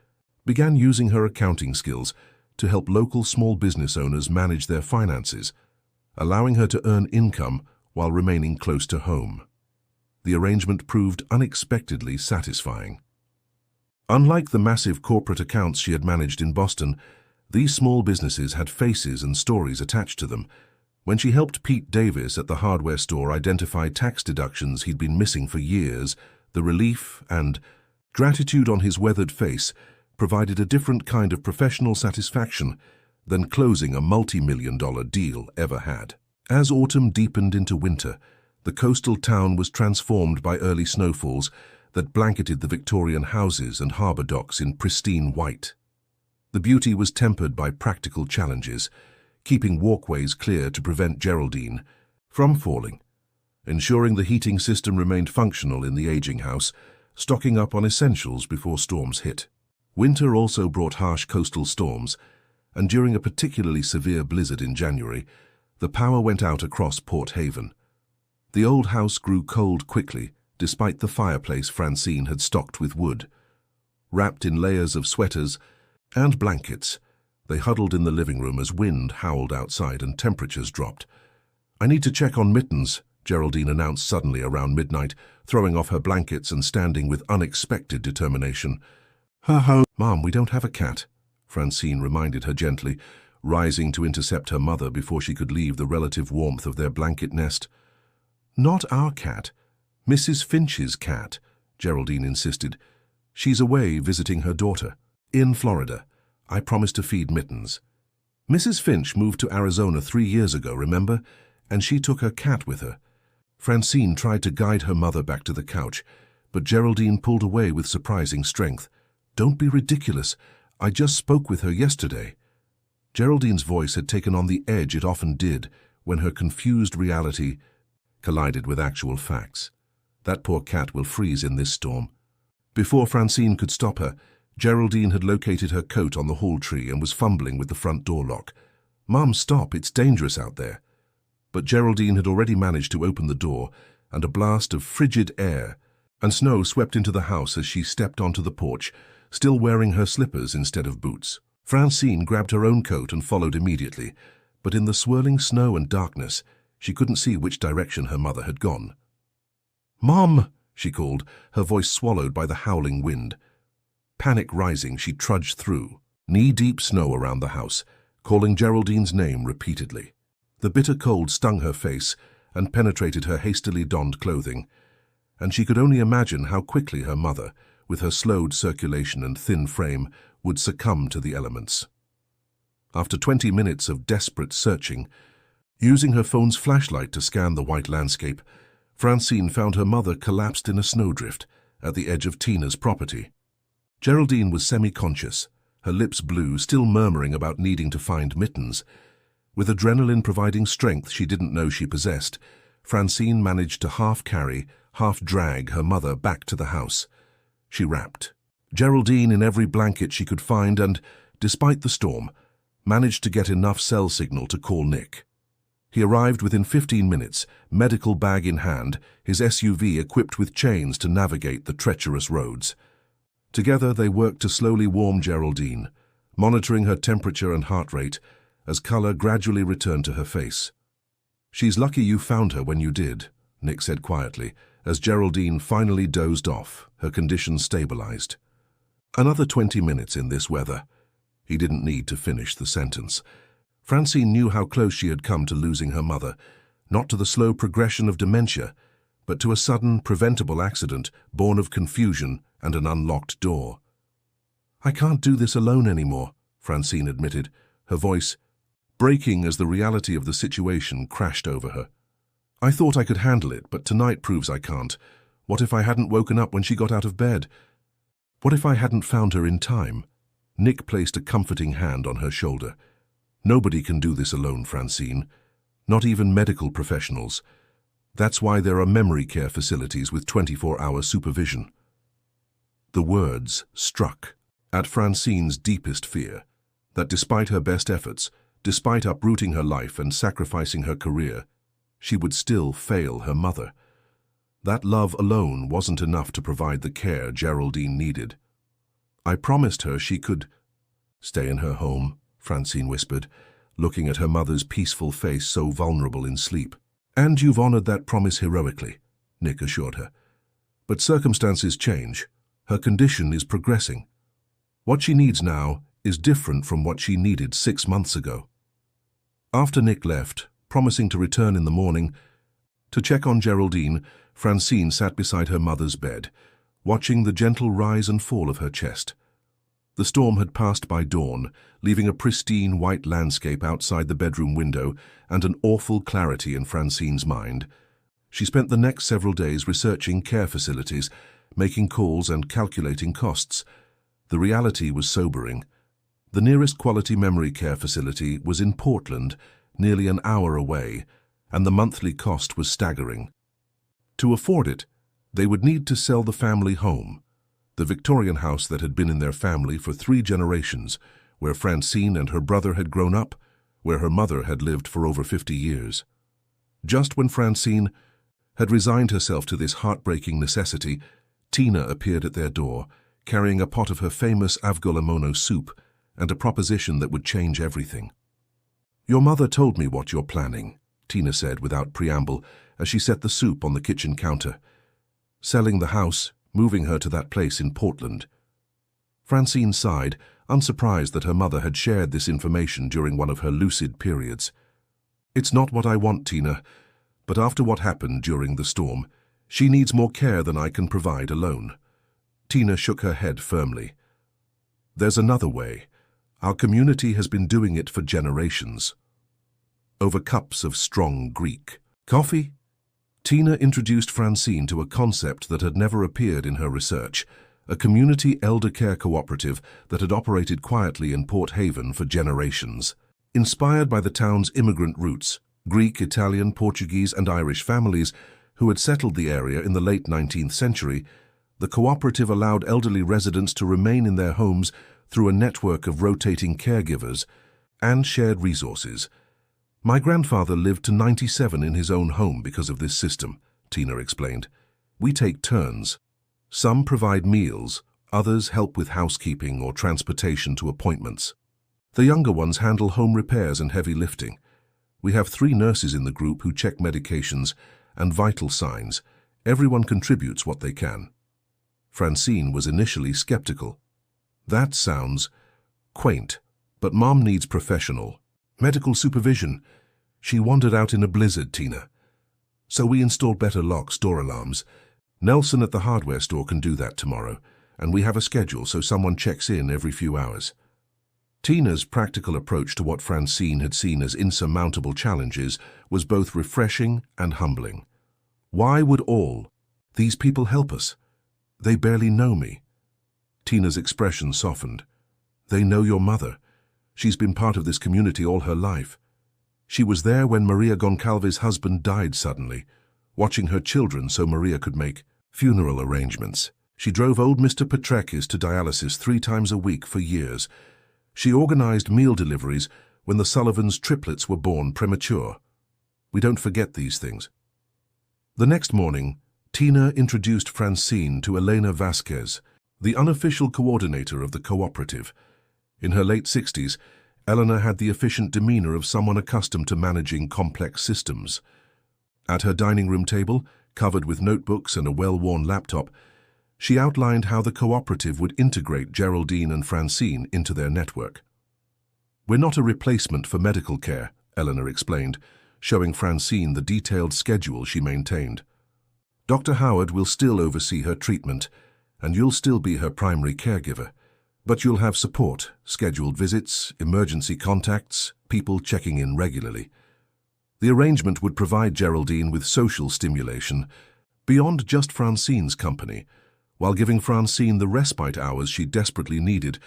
began using her accounting skills to help local small business owners manage their finances, allowing her to earn income while remaining close to home. The arrangement proved unexpectedly satisfying. Unlike the massive corporate accounts she had managed in Boston, these small businesses had faces and stories attached to them. When she helped Pete Davis at the hardware store identify tax deductions he'd been missing for years, the relief and gratitude on his weathered face provided a different kind of professional satisfaction than closing a multi-million-dollar deal ever had. As autumn deepened into winter, the coastal town was transformed by early snowfalls that blanketed the Victorian houses and harbour docks in pristine white. The beauty was tempered by practical challenges, keeping walkways clear to prevent Geraldine from falling, ensuring the heating system remained functional in the aging house, stocking up on essentials before storms hit. Winter also brought harsh coastal storms, and during a particularly severe blizzard in January, the power went out across Port Haven. The old house grew cold quickly, despite the fireplace Francine had stocked with wood. Wrapped in layers of sweaters and blankets, they huddled in the living room as wind howled outside and temperatures dropped. "I need to check on Mittens," Geraldine announced suddenly around midnight, throwing off her blankets and standing with unexpected determination. "Ho-ho, Mom, we don't have a cat," Francine reminded her gently, rising to intercept her mother before she could leave the relative warmth of their blanket nest. "Not our cat. Mrs. Finch's cat," Geraldine insisted. "She's away visiting her daughter. In Florida. I promised to feed Mittens. Mrs. Finch moved to Arizona 3 years ago, remember? And she took her cat with her." Francine tried to guide her mother back to the couch, but Geraldine pulled away with surprising strength. "Don't be ridiculous. I just spoke with her yesterday." Geraldine's voice had taken on the edge it often did when her confused reality collided with actual facts. "That poor cat will freeze in this storm." Before Francine could stop her, Geraldine had located her coat on the hall tree and was fumbling with the front door lock. "Mom, stop, it's dangerous out there." But Geraldine had already managed to open the door, and a blast of frigid air and snow swept into the house as she stepped onto the porch, still wearing her slippers instead of boots. Francine grabbed her own coat and followed immediately, but in the swirling snow and darkness, she couldn't see which direction her mother had gone. "Mom!" she called, her voice swallowed by the howling wind. Panic rising, she trudged through, knee-deep snow around the house, calling Geraldine's name repeatedly. The bitter cold stung her face and penetrated her hastily donned clothing, and she could only imagine how quickly her mother, with her slowed circulation and thin frame, would succumb to the elements. After 20 minutes of desperate searching, using her phone's flashlight to scan the white landscape, Francine found her mother collapsed in a snowdrift at the edge of Tina's property. Geraldine was semi-conscious, her lips blue, still murmuring about needing to find Mittens. With adrenaline providing strength she didn't know she possessed, Francine managed to half-carry, half-drag her mother back to the house. She wrapped Geraldine in every blanket she could find and, despite the storm, managed to get enough cell signal to call Nick. He arrived within 15 minutes, medical bag in hand, his SUV equipped with chains to navigate the treacherous roads. Together they worked to slowly warm Geraldine, monitoring her temperature and heart rate as color gradually returned to her face. "She's lucky you found her when you did," Nick said quietly, as Geraldine finally dozed off, her condition stabilized. Another 20 minutes in this weather. He didn't need to finish the sentence. Francine knew how close she had come to losing her mother, not to the slow progression of dementia, but to a sudden, preventable accident born of confusion and an unlocked door. "I can't do this alone anymore," Francine admitted, her voice breaking as the reality of the situation crashed over her. "I thought I could handle it, but tonight proves I can't. What if I hadn't woken up when she got out of bed? What if I hadn't found her in time?" Nick placed a comforting hand on her shoulder. "Nobody can do this alone, Francine. Not even medical professionals. That's why there are memory care facilities with 24-hour supervision." The words struck at Francine's deepest fear, that despite her best efforts, despite uprooting her life and sacrificing her career, she would still fail her mother. That love alone wasn't enough to provide the care Geraldine needed. "I promised her she could stay in her home," Francine whispered, looking at her mother's peaceful face so vulnerable in sleep. "And you've honored that promise heroically," Nick assured her. "But circumstances change. Her condition is progressing. What she needs now is different from what she needed 6 months ago." After Nick left, promising to return in the morning to check on Geraldine, Francine sat beside her mother's bed, watching the gentle rise and fall of her chest. The storm had passed by dawn, leaving a pristine white landscape outside the bedroom window and an awful clarity in Francine's mind. She spent the next several days researching care facilities, making calls and calculating costs. The reality was sobering. The nearest quality memory care facility was in Portland, nearly an hour away, and the monthly cost was staggering. To afford it, they would need to sell the family home, the Victorian house that had been in their family for 3 generations, where Francine and her brother had grown up, where her mother had lived for over 50 years. Just when Francine had resigned herself to this heartbreaking necessity, Tina appeared at their door, carrying a pot of her famous avgolemono soup and a proposition that would change everything. "Your mother told me what you're planning," Tina said without preamble as she set the soup on the kitchen counter. "Selling the house, moving her to that place in Portland." Francine sighed, unsurprised that her mother had shared this information during one of her lucid periods. "It's not what I want, Tina, but after what happened during the storm, she needs more care than I can provide alone." Tina shook her head firmly. "There's another way. Our community has been doing it for generations. Over cups of strong Greek coffee?" Tina introduced Francine to a concept that had never appeared in her research, a community elder care cooperative that had operated quietly in Port Haven for generations. Inspired by the town's immigrant roots, Greek, Italian, Portuguese, and Irish families who had settled the area in the late 19th century, the cooperative allowed elderly residents to remain in their homes through a network of rotating caregivers and shared resources. "My grandfather lived to 97 in his own home because of this system," Tina explained. "We take turns. Some provide meals, others help with housekeeping or transportation to appointments. The younger ones handle home repairs and heavy lifting. We have 3 nurses in the group who check medications and vital signs. Everyone contributes what they can." Francine was initially skeptical. "That sounds quaint, but Mom needs professional medical supervision." She wandered out in a blizzard, Tina. "So we installed better locks, door alarms. Nelson at the hardware store can do that tomorrow, and we have a schedule so someone checks in every few hours." Tina's practical approach to what Francine had seen as insurmountable challenges was both refreshing and humbling. "Why would all these people help us? They barely know me." Tina's expression softened. "They know your mother. She's been part of this community all her life. She was there when Maria Goncalves' husband died suddenly, watching her children so Maria could make funeral arrangements. She drove old Mr. Petrakis to dialysis 3 times a week for years. She organized meal deliveries when the Sullivans' triplets were born premature. We don't forget these things." The next morning, Tina introduced Francine to Elena Vasquez, the unofficial coordinator of the cooperative. In her late 60s, Elena had the efficient demeanor of someone accustomed to managing complex systems. At her dining room table, covered with notebooks and a well-worn laptop, she outlined how the cooperative would integrate Geraldine and Francine into their network. "We're not a replacement for medical care," Eleanor explained, showing Francine the detailed schedule she maintained. "Dr. Howard will still oversee her treatment, and you'll still be her primary caregiver. But you'll have support, scheduled visits, emergency contacts, people checking in regularly." The arrangement would provide Geraldine with social stimulation beyond just Francine's company, while giving Francine the respite hours she desperately needed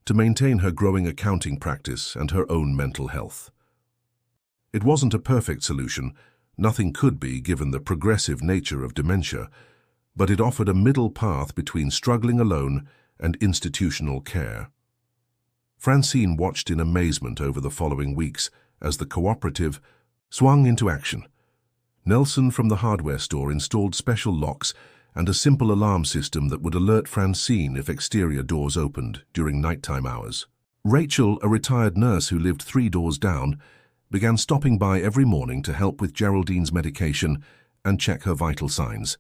to maintain her growing accounting practice and her own mental health. It wasn't a perfect solution, nothing could be given the progressive nature of dementia, but it offered a middle path between struggling alone and institutional care. Francine watched in amazement over the following weeks as the cooperative swung into action. Nelson from the hardware store installed special locks and a simple alarm system that would alert Francine if exterior doors opened during nighttime hours. Rachel, a retired nurse who lived 3 doors down, began stopping by every morning to help with Geraldine's medication and check her vital signs.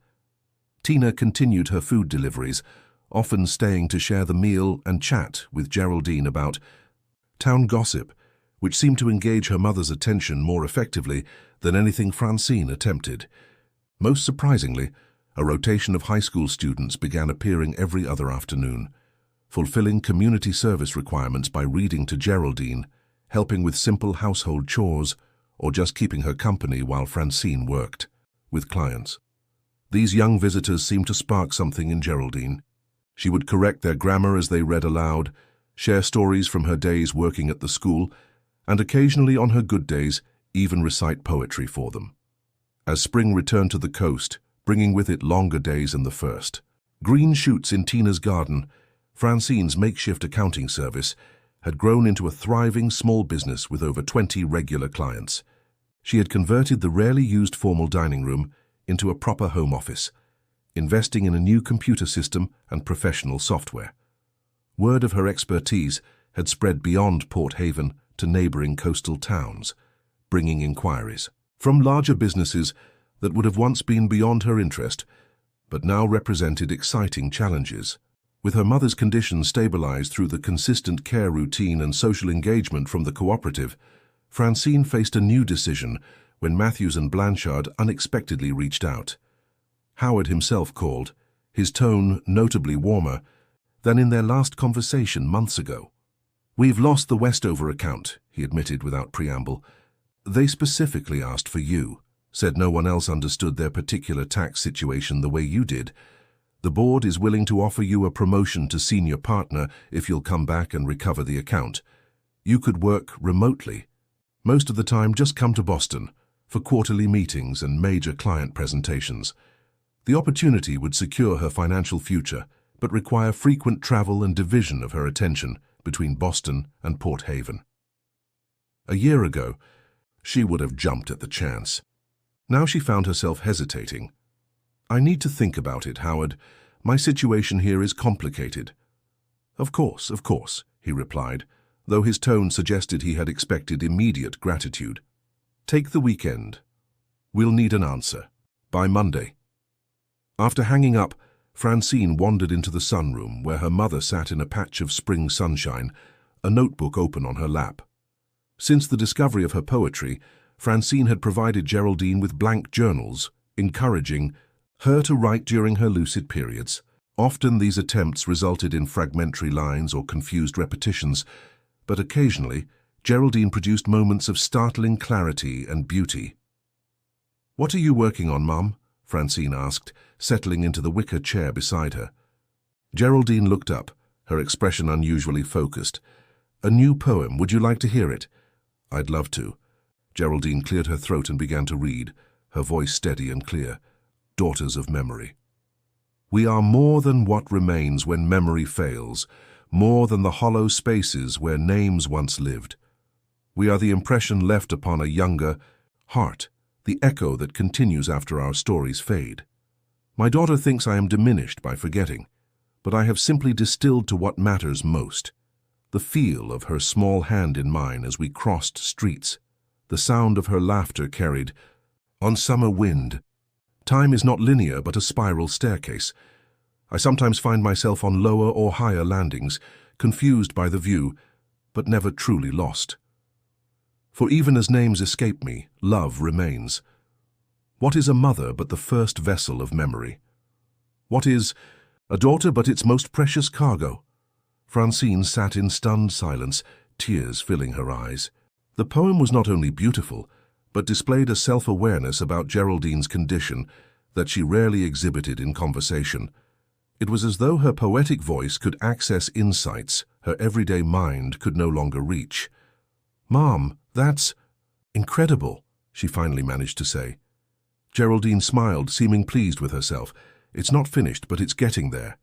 Tina continued her food deliveries, often staying to share the meal and chat with Geraldine about town gossip, which seemed to engage her mother's attention more effectively than anything Francine attempted. Most surprisingly, a rotation of high school students began appearing every other afternoon, fulfilling community service requirements by reading to Geraldine, helping with simple household chores, or just keeping her company while Francine worked with clients. These young visitors seemed to spark something in Geraldine. She would correct their grammar as they read aloud, share stories from her days working at the school, and occasionally on her good days even recite poetry for them. As spring returned to the coast, bringing with it longer days than the first, green shoots in Tina's garden, Francine's makeshift accounting service had grown into a thriving small business with over 20 regular clients. She had converted the rarely used formal dining room into a proper home office, investing in a new computer system and professional software. Word of her expertise had spread beyond Port Haven to neighboring coastal towns, bringing inquiries from larger businesses that would have once been beyond her interest, but now represented exciting challenges. With her mother's condition stabilized through the consistent care routine and social engagement from the cooperative, Francine faced a new decision when Matthews and Blanchard unexpectedly reached out. Howard himself called, his tone notably warmer than in their last conversation months ago. "We've lost the Westover account," he admitted without preamble. "They specifically asked for you, said no one else understood their particular tax situation the way you did. The board is willing to offer you a promotion to senior partner if you'll come back and recover the account. You could work remotely. Most of the time, just come to Boston for quarterly meetings and major client presentations. The opportunity would secure her financial future, but require frequent travel and division of her attention between Boston and Port Haven." A year ago, she would have jumped at the chance. Now she found herself hesitating. "I need to think about it, Howard. My situation here is complicated." Of course," he replied, though his tone suggested he had expected immediate gratitude. "Take the weekend. We'll need an answer by Monday." After hanging up, Francine wandered into the sunroom where her mother sat in a patch of spring sunshine, a notebook open on her lap. Since the discovery of her poetry, Francine had provided Geraldine with blank journals, encouraging her to write during her lucid periods. Often these attempts resulted in fragmentary lines or confused repetitions, but occasionally Geraldine produced moments of startling clarity and beauty. "What are you working on, Mum?" Francine asked, settling into the wicker chair beside her. Geraldine looked up, her expression unusually focused. "A new poem. Would you like to hear it?" "I'd love to." Geraldine cleared her throat and began to read, her voice steady and clear. Daughters of Memory. "We are more than what remains when memory fails, more than the hollow spaces where names once lived. We are the impression left upon a younger heart, the echo that continues after our stories fade. My daughter thinks I am diminished by forgetting, but I have simply distilled to what matters most. The feel of her small hand in mine as we crossed streets, the sound of her laughter carried on summer wind. Time is not linear but a spiral staircase. I sometimes find myself on lower or higher landings, confused by the view, but never truly lost. For even as names escape me, love remains. What is a mother but the first vessel of memory? What is a daughter but its most precious cargo? Francine sat in stunned silence, tears filling her eyes. The poem was not only beautiful, but displayed a self-awareness about Geraldine's condition that she rarely exhibited in conversation. It was as though her poetic voice could access insights her everyday mind could no longer reach. "Mom, that's incredible," she finally managed to say. Geraldine smiled, seeming pleased with herself. "It's not finished, but it's getting there."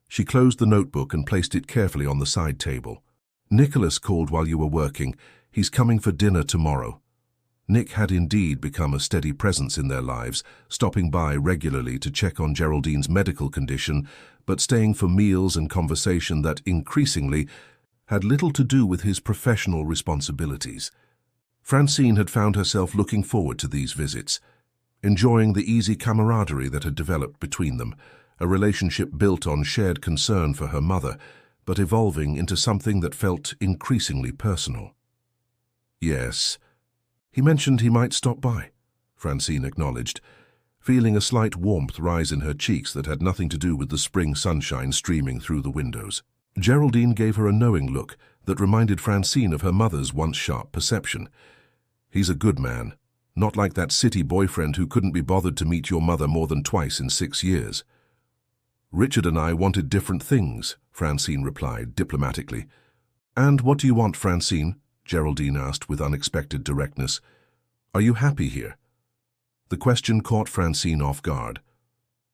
She closed the notebook and placed it carefully on the side table. "Nicholas called while you were working. He's coming for dinner tomorrow." Nick had indeed become a steady presence in their lives, stopping by regularly to check on Geraldine's medical condition, but staying for meals and conversation that increasingly had little to do with his professional responsibilities. Francine had found herself looking forward to these visits, enjoying the easy camaraderie that had developed between them, a relationship built on shared concern for her mother, but evolving into something that felt increasingly personal. "Yes, he mentioned he might stop by," Francine acknowledged, feeling a slight warmth rise in her cheeks that had nothing to do with the spring sunshine streaming through the windows. Geraldine gave her a knowing look that reminded Francine of her mother's once sharp perception. "He's a good man, not like that city boyfriend who couldn't be bothered to meet your mother more than twice in 6 years." "Richard and I wanted different things," Francine replied diplomatically. "And what do you want, Francine?" Geraldine asked with unexpected directness. "Are you happy here?" The question caught Francine off guard.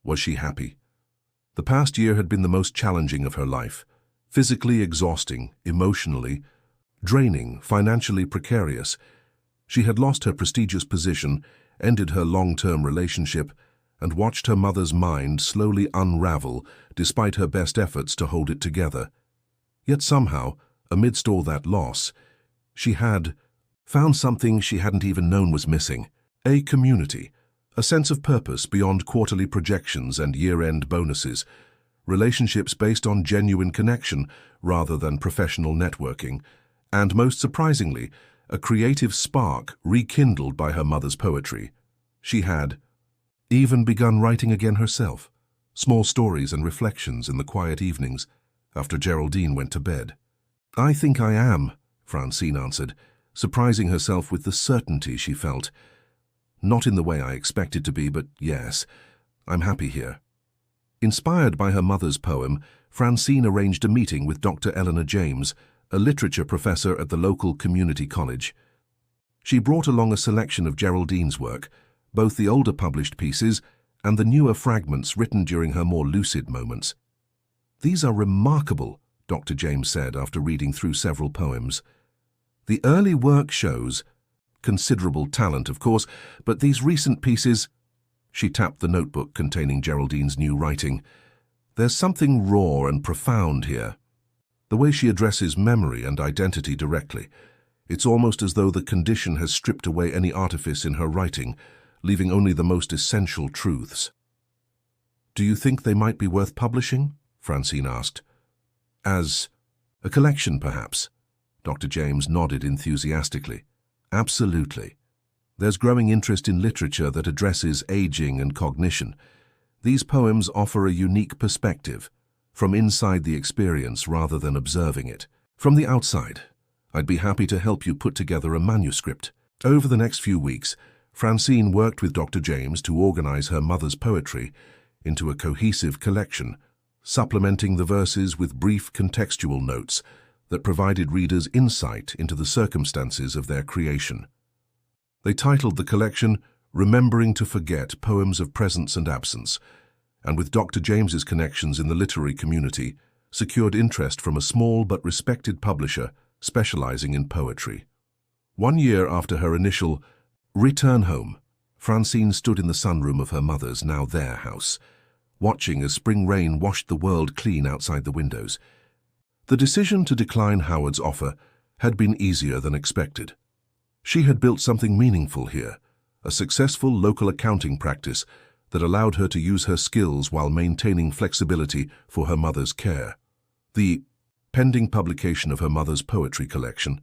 Was she happy? The past year had been the most challenging of her life, physically exhausting, emotionally draining, financially precarious. She had lost her prestigious position, ended her long-term relationship, and watched her mother's mind slowly unravel despite her best efforts to hold it together. Yet somehow, amidst all that loss, she had found something she hadn't even known was missing: a community, a sense of purpose beyond quarterly projections and year-end bonuses, relationships based on genuine connection rather than professional networking, and most surprisingly, a creative spark rekindled by her mother's poetry. She had even begun writing again herself, small stories and reflections in the quiet evenings after Geraldine went to bed. "I think I am," Francine answered, surprising herself with the certainty she felt. "Not in the way I expected to be, but yes, I'm happy here." Inspired by her mother's poem, Francine arranged a meeting with Dr. Eleanor James, a literature professor at the local community college. She brought along a selection of Geraldine's work, both the older published pieces and the newer fragments written during her more lucid moments. "These are remarkable," Dr. James said after reading through several poems. "The early work shows considerable talent, of course, but these recent pieces—" She tapped the notebook containing Geraldine's new writing. "There's something raw and profound here. The way she addresses memory and identity directly. It's almost as though the condition has stripped away any artifice in her writing, leaving only the most essential truths." "Do you think they might be worth publishing?" Francine asked. "As a collection, perhaps?" Dr. James nodded enthusiastically. "Absolutely. There's growing interest in literature that addresses aging and cognition. These poems offer a unique perspective, from inside the experience rather than observing it. From the outside, I'd be happy to help you put together a manuscript." Over the next few weeks, Francine worked with Dr. James to organize her mother's poetry into a cohesive collection, supplementing the verses with brief contextual notes that provided readers insight into the circumstances of their creation. They titled the collection "Remembering to Forget Poems of Presence and Absence," and with Dr. James's connections in the literary community, secured interest from a small but respected publisher specializing in poetry. 1 year after her initial return home, Francine stood in the sunroom of her mother's, now their house, watching as spring rain washed the world clean outside the windows. The decision to decline Howard's offer had been easier than expected. She had built something meaningful here, a successful local accounting practice that allowed her to use her skills while maintaining flexibility for her mother's care. The pending publication of her mother's poetry collection,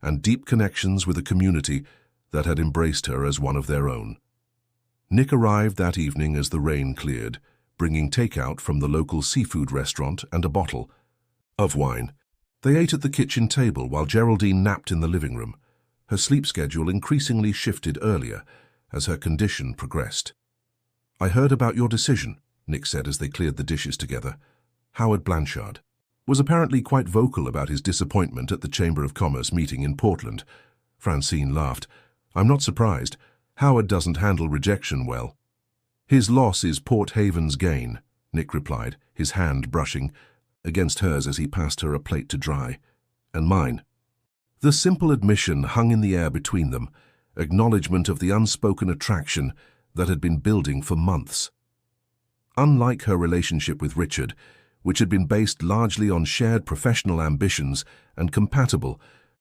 and deep connections with a community that had embraced her as one of their own. Nick arrived that evening as the rain cleared, bringing takeout from the local seafood restaurant and a bottle of wine. They ate at the kitchen table while Geraldine napped in the living room. Her sleep schedule increasingly shifted earlier as her condition progressed. "I heard about your decision," Nick said as they cleared the dishes together. Howard Blanchard was apparently quite vocal about his disappointment at the Chamber of Commerce meeting in Portland. Francine laughed. "I'm not surprised. Howard doesn't handle rejection well." "His loss is Port Haven's gain," Nick replied, his hand brushing against hers as he passed her a plate to dry. "And mine." The simple admission hung in the air between them, acknowledgement of the unspoken attraction that had been building for months. Unlike her relationship with Richard, which had been based largely on shared professional ambitions and compatible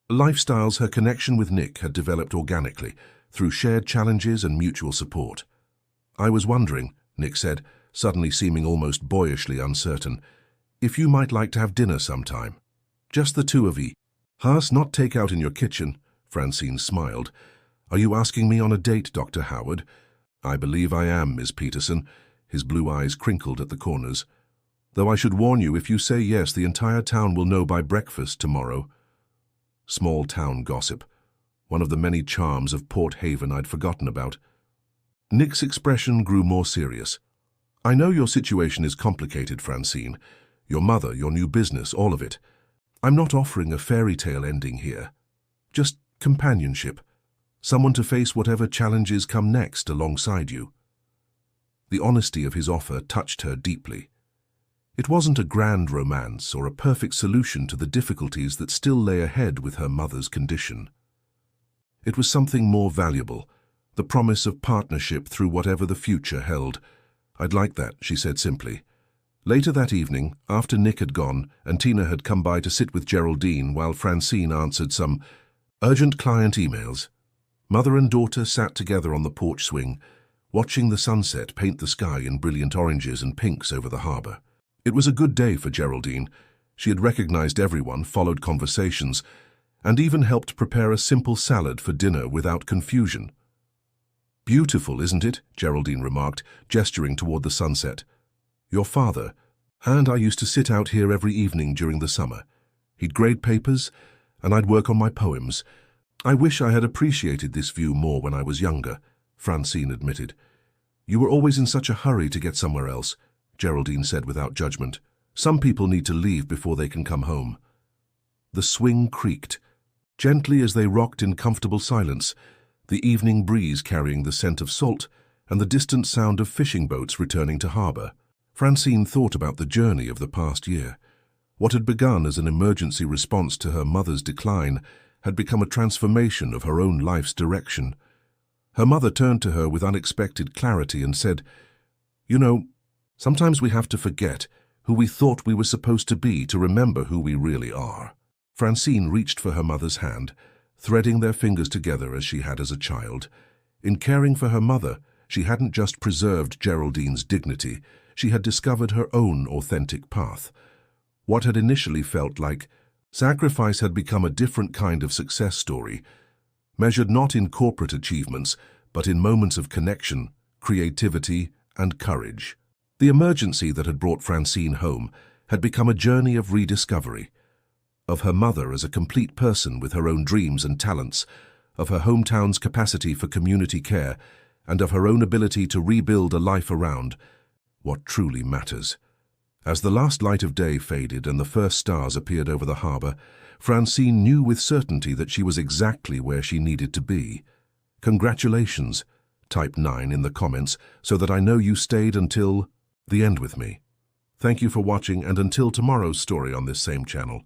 lifestyles, her connection with Nick had developed organically through shared challenges and mutual support. "I was wondering," Nick said, suddenly seeming almost boyishly uncertain, "if you might like to have dinner sometime. Just the two of ye." "Haas, not take out in your kitchen," Francine smiled. "Are you asking me on a date, Dr. Howard?" "I believe I am, Miss Peterson." His blue eyes crinkled at the corners. "Though I should warn you, if you say yes, the entire town will know by breakfast tomorrow." Small town gossip, one of the many charms of Port Haven I'd forgotten about. Nick's expression grew more serious. "I know your situation is complicated, Francine. Your mother, your new business, all of it. I'm not offering a fairy tale ending here. Just companionship. Someone to face whatever challenges come next alongside you." The honesty of his offer touched her deeply. It wasn't a grand romance or a perfect solution to the difficulties that still lay ahead with her mother's condition. It was something more valuable, the promise of partnership through whatever the future held. "I'd like that," she said simply. Later that evening, after Nick had gone and Tina had come by to sit with Geraldine while Francine answered some urgent client emails, mother and daughter sat together on the porch swing, watching the sunset paint the sky in brilliant oranges and pinks over the harbor. It was a good day for Geraldine. She had recognized everyone, followed conversations, and even helped prepare a simple salad for dinner without confusion. "Beautiful, isn't it?" Geraldine remarked, gesturing toward the sunset. "Your father and I used to sit out here every evening during the summer. He'd grade papers, and I'd work on my poems. I wish I had appreciated this view more when I was younger," Francine admitted. "You were always in such a hurry to get somewhere else," Geraldine said without judgment. "Some people need to leave before they can come home." The swing creaked, gently as they rocked in comfortable silence, the evening breeze carrying the scent of salt and the distant sound of fishing boats returning to harbor. Francine thought about the journey of the past year. What had begun as an emergency response to her mother's decline had become a transformation of her own life's direction. Her mother turned to her with unexpected clarity and said, "You know, sometimes we have to forget who we thought we were supposed to be to remember who we really are." Francine reached for her mother's hand, threading their fingers together as she had as a child. In caring for her mother, she hadn't just preserved Geraldine's dignity, she had discovered her own authentic path. What had initially felt like sacrifice had become a different kind of success story, measured not in corporate achievements, but in moments of connection, creativity, and courage. The emergency that had brought Francine home had become a journey of rediscovery, of her mother as a complete person with her own dreams and talents, of her hometown's capacity for community care, and of her own ability to rebuild a life around what truly matters. As the last light of day faded and the first stars appeared over the harbor, Francine knew with certainty that she was exactly where she needed to be. "Congratulations," type 9 in the comments so that I know you stayed until the end with me. Thank you for watching, and until tomorrow's story on this same channel.